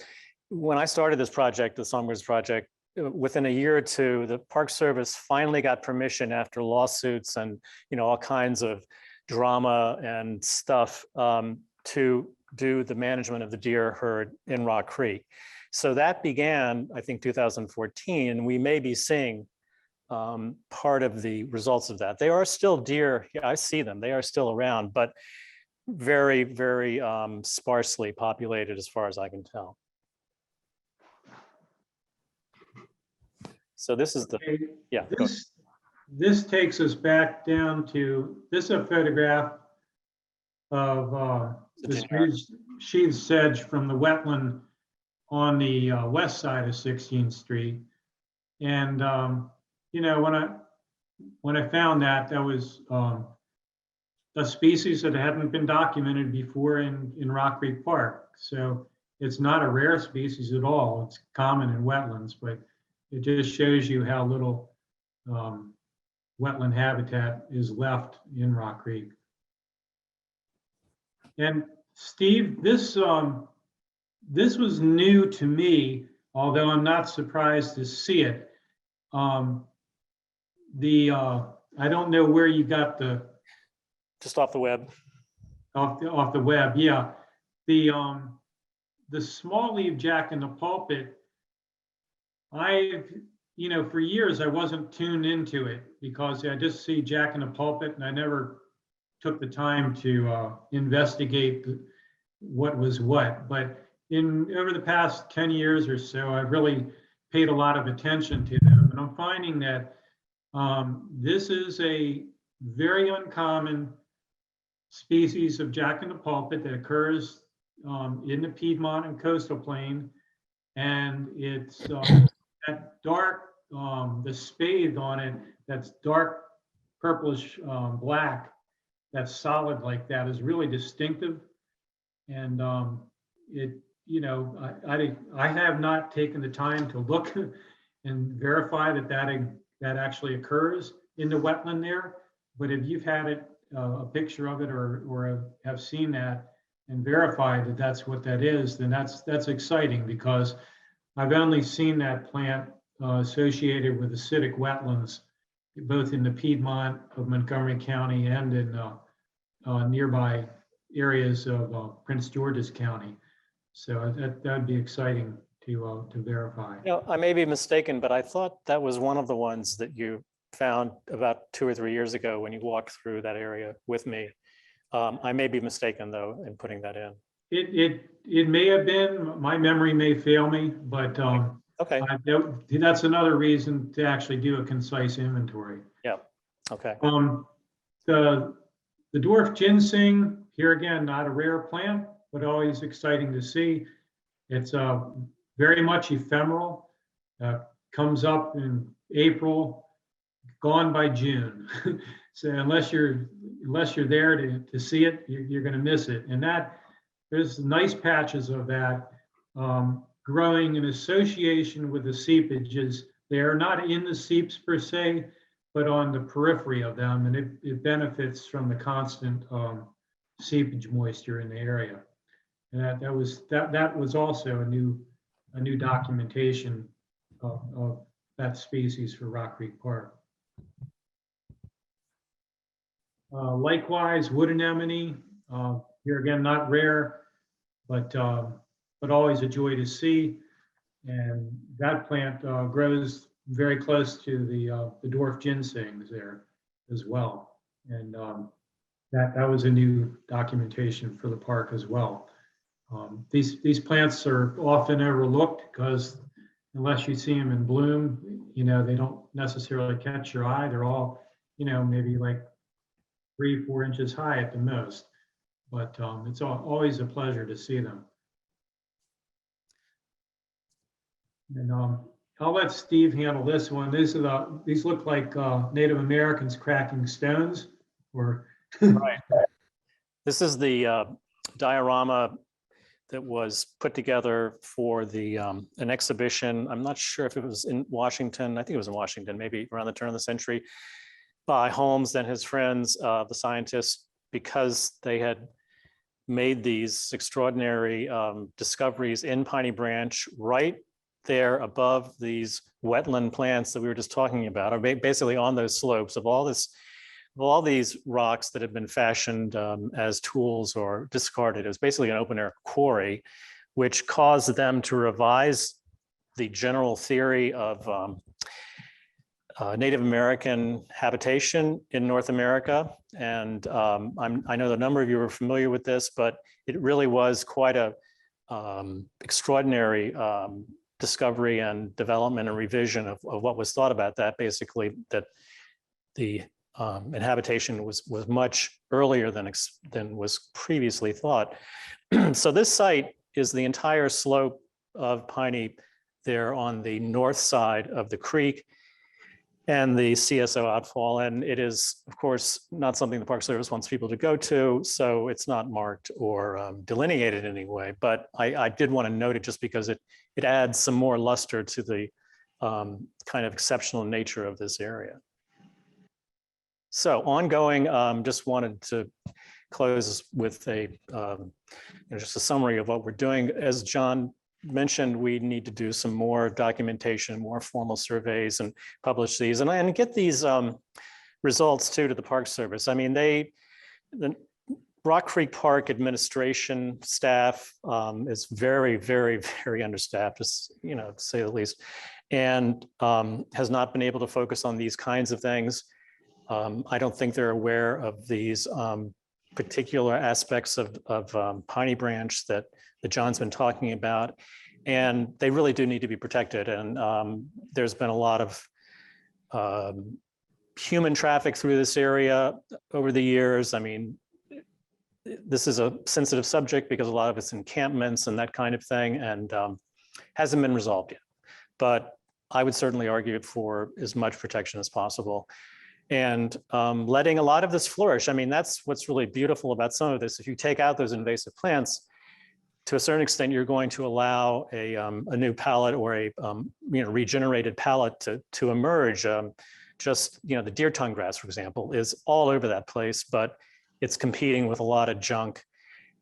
When I started this project, the Songbirds project, within a year or two, the Park Service finally got permission after lawsuits and all kinds of drama and stuff to do the management of the deer herd in Rock Creek. So that began, I think, 2014, and we may be seeing part of the results of that. They are still deer. Yeah, I see them. They are still around, but very, very sparsely populated as far as I can tell. So this is yeah. This takes us back down to, this is a photograph of the sheathed sedge from the wetland on the west side of 16th Street. And, when I found that was a species that hadn't been documented before in Rock Creek Park. So it's not a rare species at all. It's common in wetlands, but it just shows you how little wetland habitat is left in Rock Creek. And Steve, this was new to me, although I'm not surprised to see it. I don't know where you got just off the web. Off the web, yeah. The small leaf jack in the pulpit, for years I wasn't tuned into it because I just see jack in the pulpit and I never took the time to investigate what was what. But over the past 10 years or so, I've really paid a lot of attention to them. And I'm finding that this is a very uncommon species of jack in the pulpit that occurs in the Piedmont and coastal plain. And it's that dark, the spathe on it, that's dark purplish black, that's solid like that, is really distinctive. And I have not taken the time to look and verify that actually occurs in the wetland there. But if you've had it, a picture of it, or have seen that and verified that that's what that is, then that's exciting, because I've only seen that plant associated with acidic wetlands, both in the Piedmont of Montgomery County and in nearby areas of Prince George's County. So that'd be exciting to verify. I may be mistaken, but I thought that was one of the ones that you found about 2 or 3 years ago when you walked through that area with me. I may be mistaken though in putting that in. It may have been, my memory may fail me, but Okay, that's another reason to actually do a concise inventory. yeah, okay. The dwarf ginseng, here again, not a rare plant, but always exciting to see. It's very much ephemeral, comes up in April, gone by June. So unless you're there to see it, you're going to miss it. And there's nice patches of that growing in association with the seepages. They are not in the seeps per se, but on the periphery of them, and it benefits from the constant seepage moisture in the area. And that was also a new documentation of that species for Rock Creek Park. Likewise, wood anemone, here again, not rare, but always a joy to see. And that plant grows very close to the dwarf ginsengs there as well. And that was a new documentation for the park as well. These plants are often overlooked because unless you see them in bloom, they don't necessarily catch your eye. They're all, maybe like 3-4 inches high at the most, but it's always a pleasure to see them. And I'll let Steve handle this one. These look like Native Americans cracking stones, or Right. This is the diorama that was put together for the an exhibition. I'm not sure if it was in Washington. I think it was in Washington, maybe around the turn of the century, by Holmes and his friends, the scientists, because they had made these extraordinary discoveries in Piney Branch right there above these wetland plants that we were just talking about, or basically on those slopes of all these rocks that have been fashioned as tools or discarded. It was basically an open air quarry, which caused them to revise the general theory of Native American habitation in North America. And I know a number of you are familiar with this, but it really was quite a extraordinary discovery and development and revision of what was thought about that, basically, that the habitation was much earlier than was previously thought. So this site is the entire slope of Piney there on the north side of the creek and the CSO outfall. And it is, of course, not something the Park Service wants people to go to, so it's not marked or delineated in any way. But I did want to note it just because it adds some more luster to the kind of exceptional nature of this area. So ongoing, just wanted to close with just a summary of what we're doing. As John mentioned, we need to do some more documentation, more formal surveys, and publish these and get these results too to the Park Service. I mean, the Rock Creek Park administration staff is very, very, very understaffed, to say the least, and has not been able to focus on these kinds of things. I don't think they're aware of these particular aspects of Piney Branch that John's been talking about, and they really do need to be protected. And there's been a lot of human traffic through this area over the years. I mean, this is a sensitive subject because a lot of it's encampments and that kind of thing, and hasn't been resolved yet. But I would certainly argue for as much protection as possible. And letting a lot of this flourish. I mean, that's what's really beautiful about some of this. If you take out those invasive plants, to a certain extent, you're going to allow a new palette or a regenerated palette to emerge. Just the deer tongue grass, for example, is all over that place, but it's competing with a lot of junk.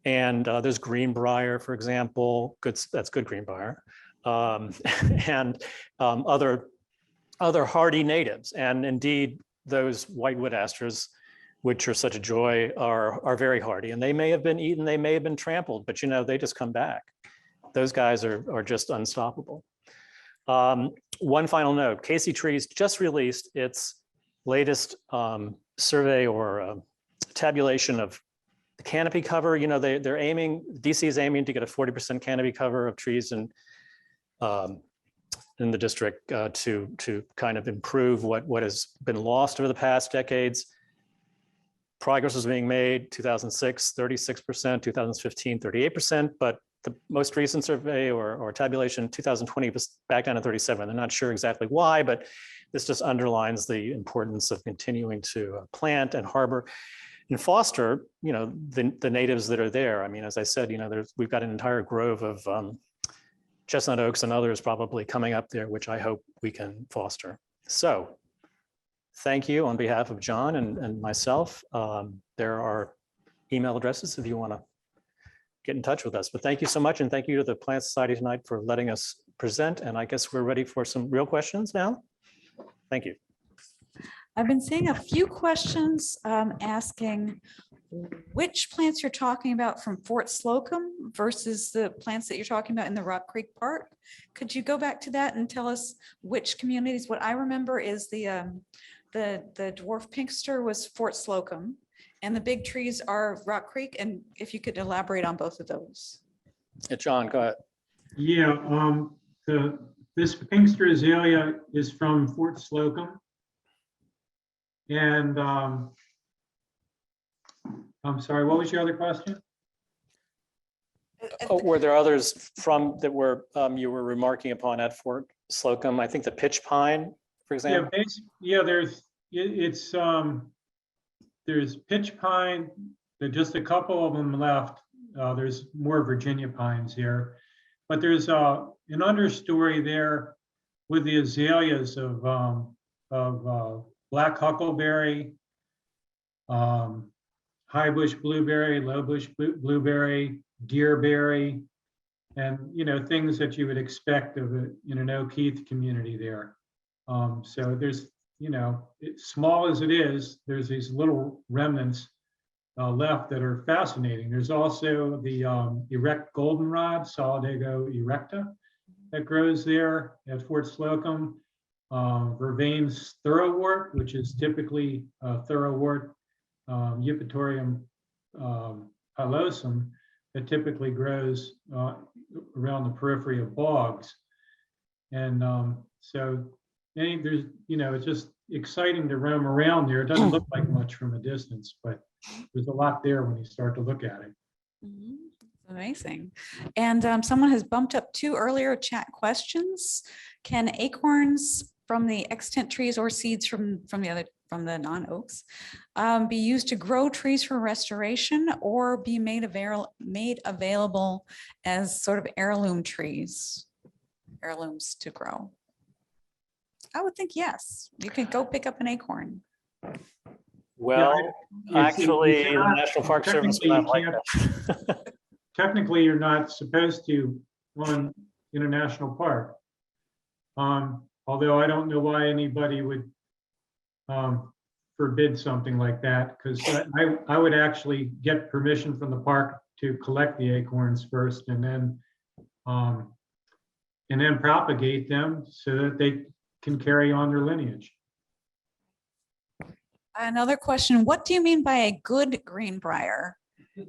And there's greenbrier, for example. That's good greenbrier, and other hardy natives, and indeed, those whitewood asters, which are such a joy, are very hardy, and they may have been eaten, they may have been trampled, but they just come back. Those guys are just unstoppable. One final note: Casey Trees just released its latest survey or tabulation of The canopy cover, you know, they're aiming, DC is aiming to get a 40% canopy cover of trees in the district to kind of improve what has been lost over the past decades. Progress was being made, 2006, 36%, 2015, 38%, but the most recent survey or tabulation, 2020 was back down to 37. They're not sure exactly why, but this just underlines the importance of continuing to plant and harbor and foster, you know, the natives that are there. I mean, as I said, you know, we've got an entire grove of chestnut oaks and others probably coming up there, which I hope we can foster. So thank you on behalf of John and myself. There are email addresses if you want to get in touch with us. But thank you so much. And thank you to the Plant Society tonight for letting us present. And I guess we're ready for some real questions now. Thank you. I've been seeing a few questions asking which plants you're talking about from Fort Slocum versus the plants that you're talking about in the Rock Creek Park. Could you go back to that and tell us which communities? What I remember is the dwarf pinkster was Fort Slocum, and the big trees are Rock Creek. And if you could elaborate on both of those. John, go ahead. Yeah, this pinkster azalea is from Fort Slocum. And I'm sorry, what was your other question? Oh, were there others from that were you were remarking upon at Fort Slocum? I think the pitch pine, for example. Yeah, there's pitch pine. There's just a couple of them left. There's more Virginia pines here, but there's an understory there with the azaleas of black huckleberry, high bush blueberry, low bush blueberry, deerberry, and things that you would expect of in an Oak Heath community there. So there's small as it is, there's these little remnants left that are fascinating. There's also the erect goldenrod, Solidago erecta, that grows there at Fort Slocum. Vervain's thoroughwort, which is typically thoroughwort Eupatorium pilosum, that typically grows around the periphery of bogs. And so there's, it's just exciting to roam around there. It doesn't look like much from a distance, but there's a lot there when you start to look at it. Mm-hmm. Amazing. And someone has bumped up 2 earlier chat questions. Can acorns from the extant trees or seeds from the non-oaks be used to grow trees for restoration or be made available as sort of heirloom trees, heirlooms to grow? I would think yes. You could go pick up an acorn. Well, actually, the National Park Service would not like that. Technically, you're not supposed to in a national park. Although I don't know why anybody would forbid something like that, because I would actually get permission from the park to collect the acorns first and then propagate them so that they can carry on their lineage. Another question, what do you mean by a good greenbrier? Do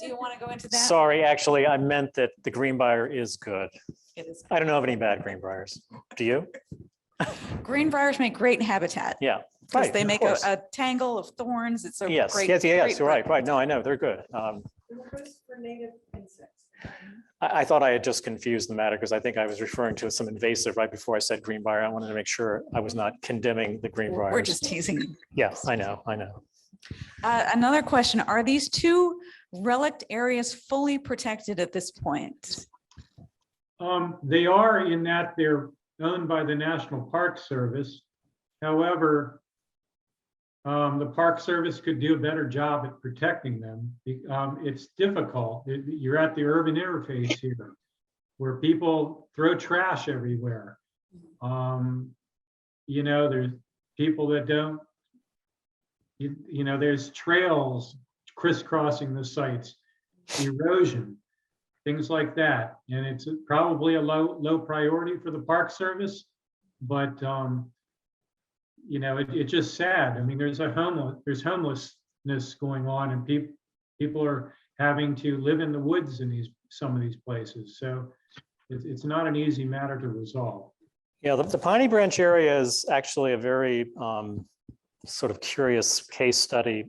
you want to go into that? Sorry, actually, I meant that the greenbrier is good. It is. I don't know of any bad greenbriers. Do you? Greenbriers make great habitat. Yeah. Because Right, they of make course. a tangle of thorns. It's a Yes, great. yes, great you're right. No, I know, they're good. For native insects. I thought I had just confused the matter because I think I was referring to some invasive right before I said greenbrier. I wanted to make sure I was not condemning the greenbriers. We're just teasing. Yes, I know. Another question, are these 2 relict areas fully protected at this point? They are, in that they're owned by the National Park Service. However, the Park Service could do a better job at protecting them. It's difficult. You're at the urban interface here, where people throw trash everywhere. There's people that don't. There's trails crisscrossing the sites, erosion, things like that. And it's probably a low priority for the Park Service, but it's just sad. I mean, there's homeless going on, and people are having to live in the woods in some of these places. So it's not an easy matter to resolve. Yeah, the Piney Branch area is actually a very sort of curious case study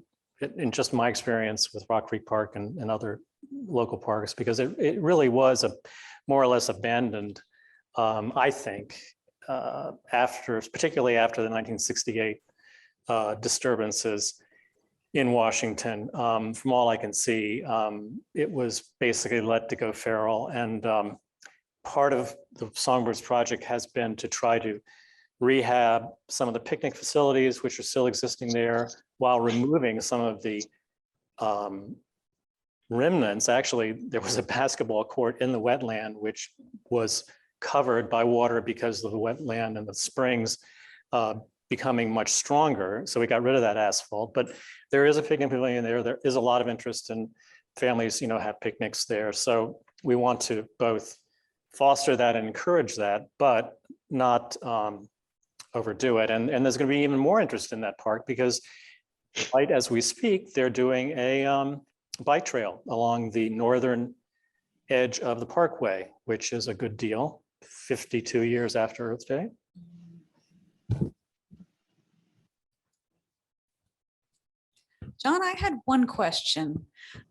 in just my experience with Rock Creek Park and other local parks, because it really was more or less abandoned, I think, particularly after the 1968 disturbances in Washington. From all I can see, it was basically let to go feral. And part of the Songbirds project has been to try to rehab some of the picnic facilities, which are still existing there, while removing some of the remnants. Actually, there was a basketball court in the wetland, which was covered by water because of the wetland and the springs becoming much stronger. So we got rid of that asphalt, but there is a picnic pavilion there. There is a lot of interest in families, have picnics there. So we want to both foster that and encourage that, but not overdo it. And there's going to be even more interest in that park because right as we speak, they're doing a bike trail along the northern edge of the parkway, which is a good deal, 52 years after Earth Day. John, I had one question.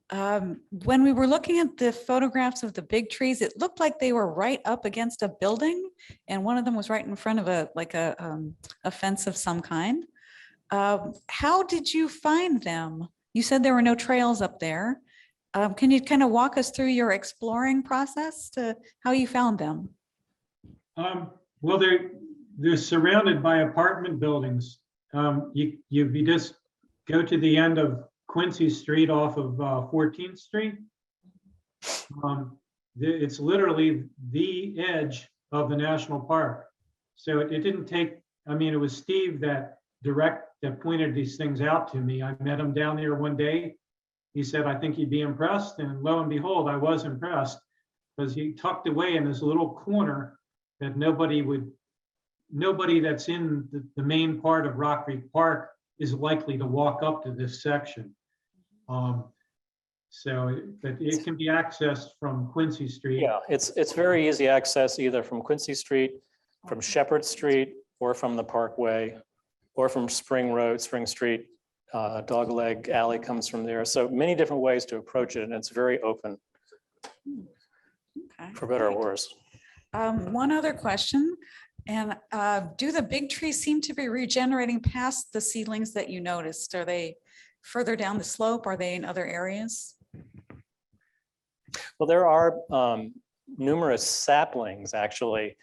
When we were looking at the photographs of the big trees, it looked like they were right up against a building, and one of them was right in front of a fence of some kind. How did you find them? You said there were no trails up there. Can you kind of walk us through your exploring process to how you found them? Well, they're surrounded by apartment buildings. You just go to the end of Quincy Street off of 14th Street. It's literally the edge of the national park. So it didn't take, it was Steve that pointed these things out to me. I met him down there one day. He said, I think you'd be impressed. And lo and behold, I was impressed because he tucked away in this little corner that nobody that's in the main part of Rock Creek Park is likely to walk up to this section. So it can be accessed from Quincy Street. Yeah, it's very easy access either from Quincy Street, from Shepherd Street, or from the Parkway, or from Spring Street. Dogleg Alley comes from there. So many different ways to approach it, and it's very open, Okay, for better or great. worse. One other question, and do the big trees seem to be regenerating past the seedlings that you noticed? Are they further down the slope? Are they in other areas? Well, there are numerous saplings, actually,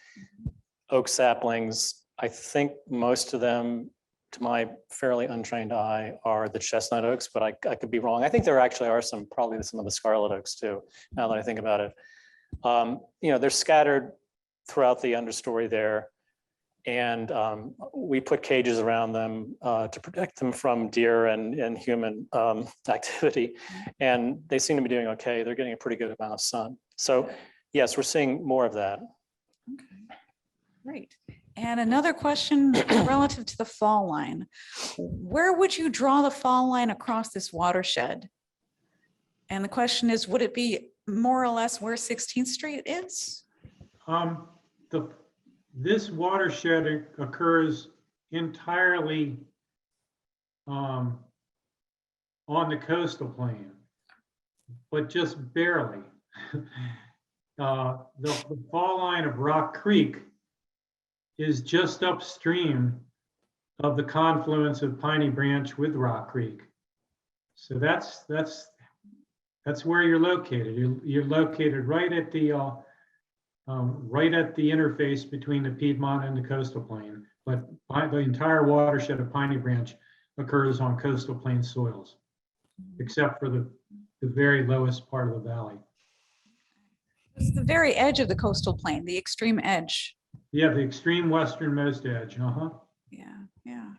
oak saplings. I think most of them, to my fairly untrained eye, are the chestnut oaks, but I could be wrong. I think there actually are probably some of the scarlet oaks too, now that I think about it. They're scattered throughout the understory there. And we put cages around them to protect them from deer and human activity. And they seem to be doing okay. They're getting a pretty good amount of sun. So yes, we're seeing more of that. Okay, great. And another question relative to the fall line. Where would you draw the fall line across this watershed? And the question is, would it be more or less where 16th Street is? This watershed occurs entirely on the coastal plain, but just barely. The fall line of Rock Creek is just upstream of the confluence of Piney Branch with Rock Creek. So that's where you're located. You're located right at the interface between the Piedmont and the coastal plain. But the entire watershed of Piney Branch occurs on coastal plain soils, except for the very lowest part of the valley. It's the very edge of the coastal plain, the extreme edge. Yeah, the extreme westernmost edge. Yeah, yeah.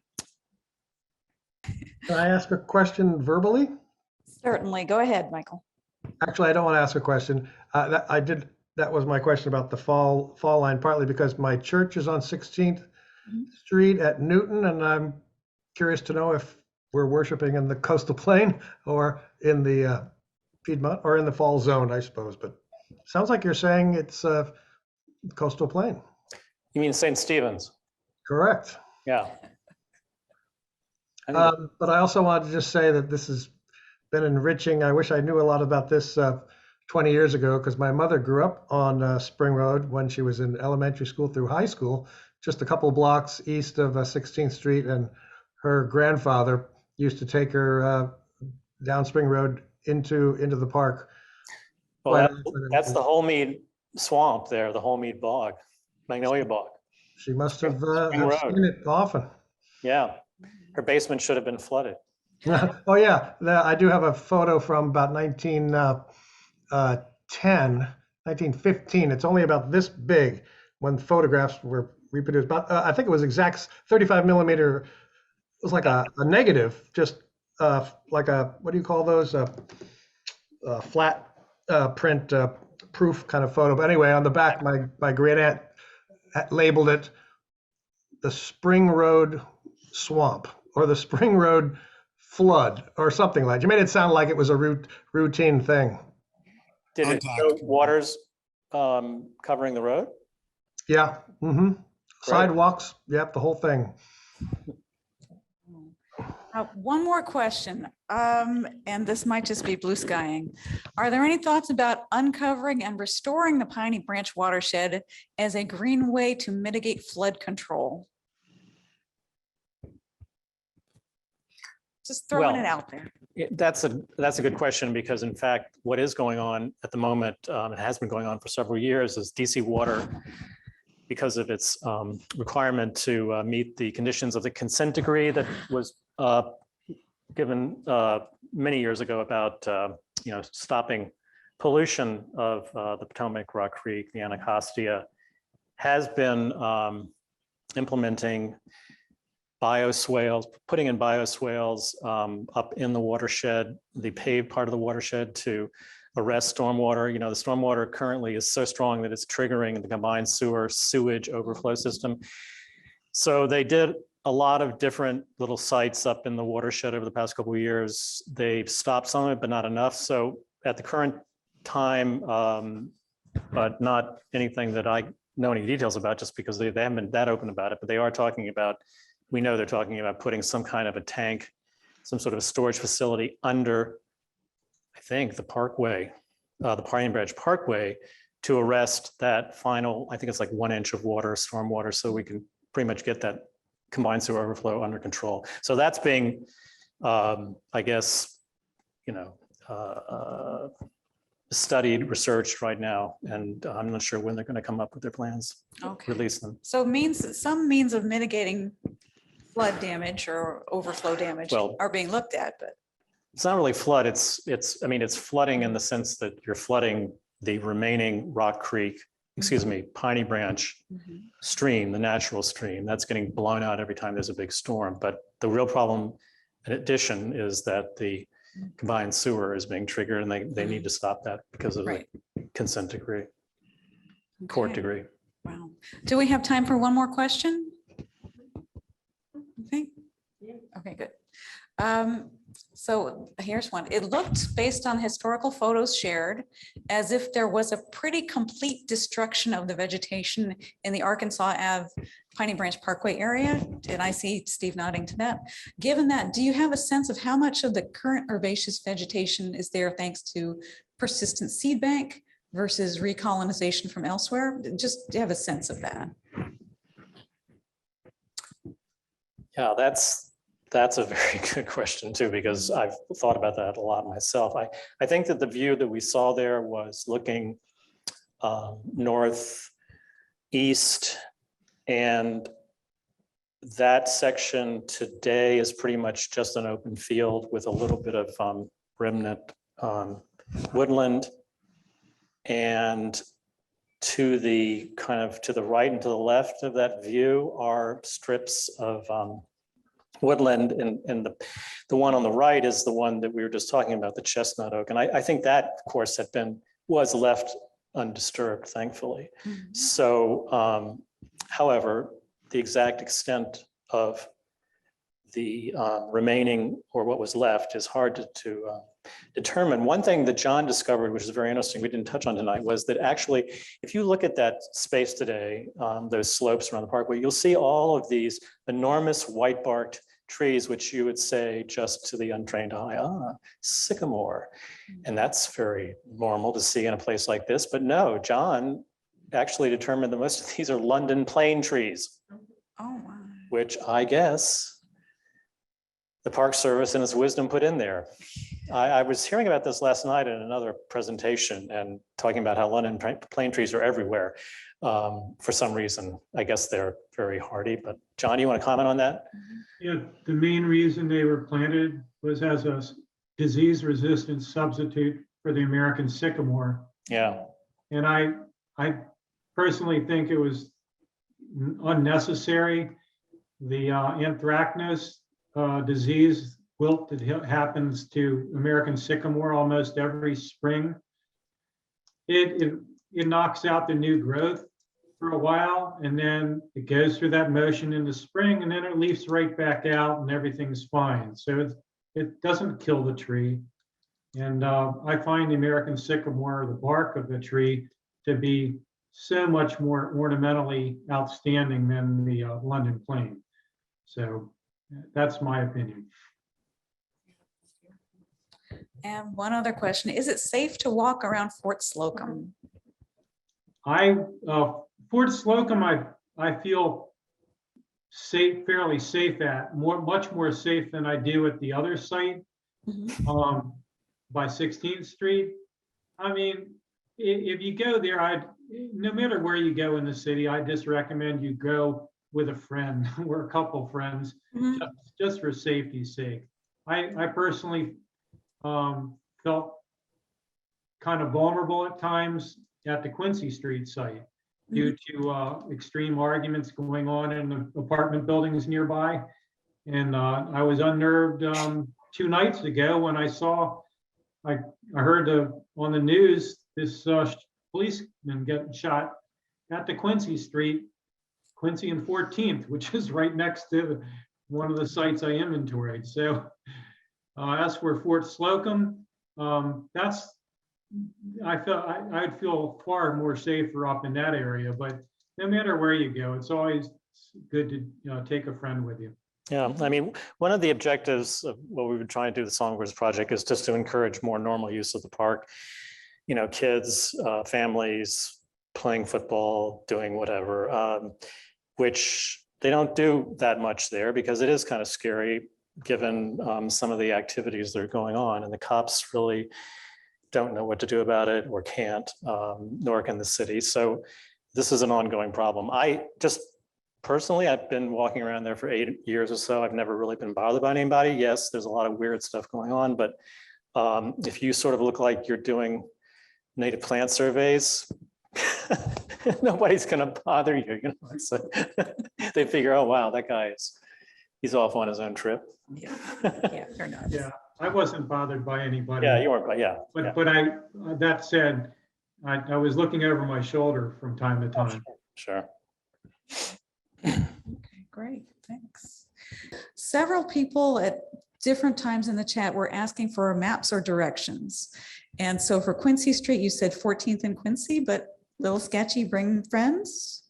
Can I ask a question verbally? Certainly. Go ahead, Michael. Actually, I don't want to ask a question. That was my question about the fall line, partly because my church is on 16th Street at Newton, and I'm curious to know if we're worshiping in the coastal plain or in the Piedmont or in the fall zone, I suppose. But sounds like you're saying it's coastal plain. You mean St. Stephen's? Correct. Yeah. I think But I also wanted to just say that this has been enriching. I wish I knew a lot about this 20 years ago, because my mother grew up on Spring Road when she was in elementary school through high school, just a couple of blocks east of 16th Street. And her grandfather used to take her down Spring Road into the park. well, quite often. that's the Holmead swamp there, the Holmead bog, Magnolia bog. She must have Spring have Road. seen it often. Yeah. Her basement should have been flooded. Oh yeah, I do have a photo from about 1915. It's only about this big when photographs were reproduced. But I think it was exact 35 millimeter. It was like a negative, just like a, what do you call those? Flat print proof kind of photo. But anyway, on the back, my great aunt labeled it the Spring Road Swamp or the Spring Road Flood or something like. You made it sound like it was a routine thing. Did it show waters covering the road? Yeah. Sidewalks. Yep. The whole thing. One more question, and this might just be blue skying. Are there any thoughts about uncovering and restoring the Piney Branch watershed as a greenway to mitigate flood control? Just throwing it out there. That's a good question, because in fact, what is going on at the moment, it has been going on for several years, is DC Water, because of its requirement to meet the conditions of the consent decree that was given many years ago about stopping pollution of the Potomac, Rock Creek, the Anacostia, has been implementing bioswales, putting in bioswales up in the watershed, the paved part of the watershed, to arrest stormwater. The stormwater currently is so strong that it's triggering the combined sewage overflow system. So they did a lot of different little sites up in the watershed over the past couple of years. They've stopped some of it, but not enough. So at the current time, but not anything that I know any details about, just because they haven't been that open about it, but they are talking about, we know they're talking about putting some kind of a tank, some sort of a storage facility under, I think, the parkway, the Piney Branch Parkway, to arrest that final, I think it's like 1 inch of water, stormwater, so we can pretty much get that combined sewer overflow under control. So that's being, I guess, studied, researched right now, and I'm not sure when they're going to come up with their plans, release them. So some means of mitigating flood damage or overflow damage are being looked at, but it's not really flood. It's flooding in the sense that you're flooding the remaining Rock Creek, Piney Branch stream, the natural stream. That's getting blown out every time there's a big storm. But the real problem, in addition, is that the combined sewer is being triggered, and they need to stop that because of the consent decree, court decree. Wow. Do we have time for one more question? Okay. Okay, good. So here's one. It looked, based on historical photos shared, as if there was a pretty complete destruction of the vegetation in the Arkansas Ave Piney Branch Parkway area. And I see Steve nodding to that. Given that, do you have a sense of how much of the current herbaceous vegetation is there thanks to persistent seed bank versus recolonization from elsewhere? Just do you have a sense of that? Yeah, that's a very good question too, because I've thought about that a lot myself. I think that the view that we saw there was looking northeast, and that section today is pretty much just an open field with a little bit of remnant woodland. And to the right and to the left of that view are strips of woodland, and the one on the right is the one that we were just talking about, the chestnut oak. And I think that, of course, was left undisturbed, thankfully. So, however, the exact extent of the remaining, or what was left, is hard to determine. One thing that John discovered, which is very interesting, we didn't touch on tonight, was that actually, if you look at that space today, those slopes around the parkway, you'll see all of these enormous white barked trees, which you would say just to the untrained eye, sycamore. And that's very normal to see in a place like this. But no, John actually determined that most of these are London plane trees, Oh, wow. which I guess the Park Service in its wisdom put in there. I was hearing about this last night in another presentation and talking about how London plane trees are everywhere. For some reason, I guess they're very hardy, but John, you want to comment on that? Yeah, the main reason they were planted was as a disease-resistant substitute for the American sycamore. Yeah, And I personally think it was unnecessary. The anthracnose disease wilt that happens to American sycamore almost every spring, it knocks out the new growth for a while, and then it goes through that motion in the spring, and then it leaves right back out and everything's fine. So it doesn't kill the tree. And I find the American sycamore, the bark of the tree, to be so much more ornamentally outstanding than the London plane. So that's my opinion. And one other question, is it safe to walk around Fort Slocum? Fort Slocum, I feel safe, fairly safe at, much more safe than I do at the other site, by 16th Street. I mean, if you go there, no matter where you go in the city, I just recommend you go with a friend or a couple friends, just for safety's sake. I personally felt kind of vulnerable at times at the Quincy Street site due to extreme arguments going on in the apartment buildings nearby. And I was unnerved 2 nights ago when I heard on the news this policeman getting shot at the Quincy and 14th, which is right next to one of the sites I inventoried. So as for Fort Slocum, I'd feel far more safer up in that area, but no matter where you go, it's always good to take a friend with you. yeah. I mean, one of the objectives of what we've been trying to do with the Songbirds project is just to encourage more normal use of the park. You know, kids, families playing football, doing whatever, which they don't do that much there because it is kind of scary given some of the activities that are going on, and the cops really don't know what to do about it or can't, nor can the city. So this is an ongoing problem. I just personally, I've been walking around there for 8 years or so. I've never really been bothered by anybody. Yes, there's a lot of weird stuff going on, but if you sort of look like you're doing native plant surveys, nobody's going to bother you. You know, so they figure, oh wow, that guy he's off on his own trip. Yeah, they're nuts. Yeah, I wasn't bothered by anybody. Yeah, you weren't, but yeah. But that said, I was looking over my shoulder from time to time. Sure. Okay, great, thanks. Several people at different times in the chat were asking for maps or directions. And so for Quincy Street, you said 14th and Quincy, but little sketchy, bring friends.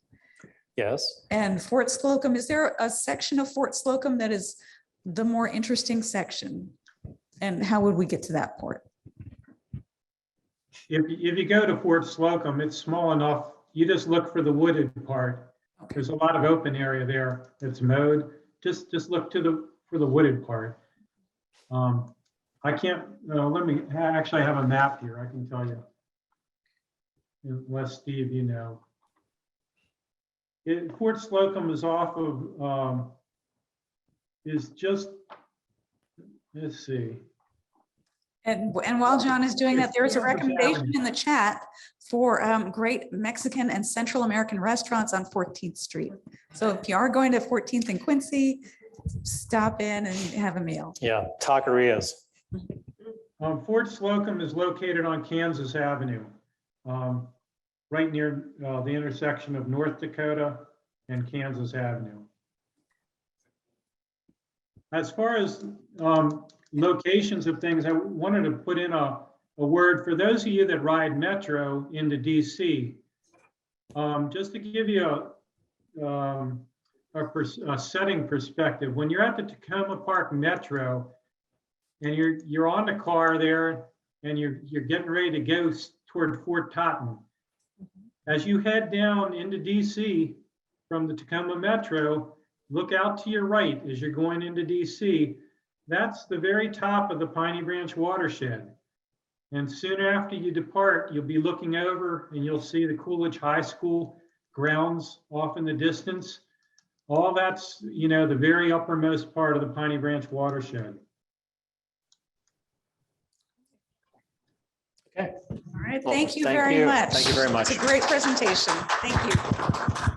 Yes. And Fort Slocum, is there a section of Fort Slocum that is the more interesting section? And how would we get to that part? If you go to Fort Slocum, it's small enough. You just look for the wooded part. Okay. There's a lot of open area there that's mowed. Just look for the wooded part. I can't. Actually, I have a map here. I can tell you. Unless Steve, you know. Fort Slocum is off of. Is just. Let's see. And while John is doing that, there is a recommendation in the chat for great Mexican and Central American restaurants on 14th Street. So if you are going to 14th and Quincy, stop in and have a meal. Yeah, taquerias. Fort Slocum is located on Kansas Avenue, right near the intersection of North Dakota and Kansas Avenue. As far as locations of things, I wanted to put in a word for those of you that ride Metro into DC. Just to give you a setting perspective, when you're at the Tacoma Park Metro and you're on the car there and you're getting ready to go toward Fort Totten, as you head down into DC from the Tacoma Metro, look out to your right as you're going into DC. That's the very top of the Piney Branch watershed. And soon after you depart, you'll be looking over and you'll see the Coolidge High School grounds off in the distance. All that's, you know, the very uppermost part of the Piney Branch watershed. Okay. All right, Well, thank you very much. Thank you very much. It's a great presentation. Thank you.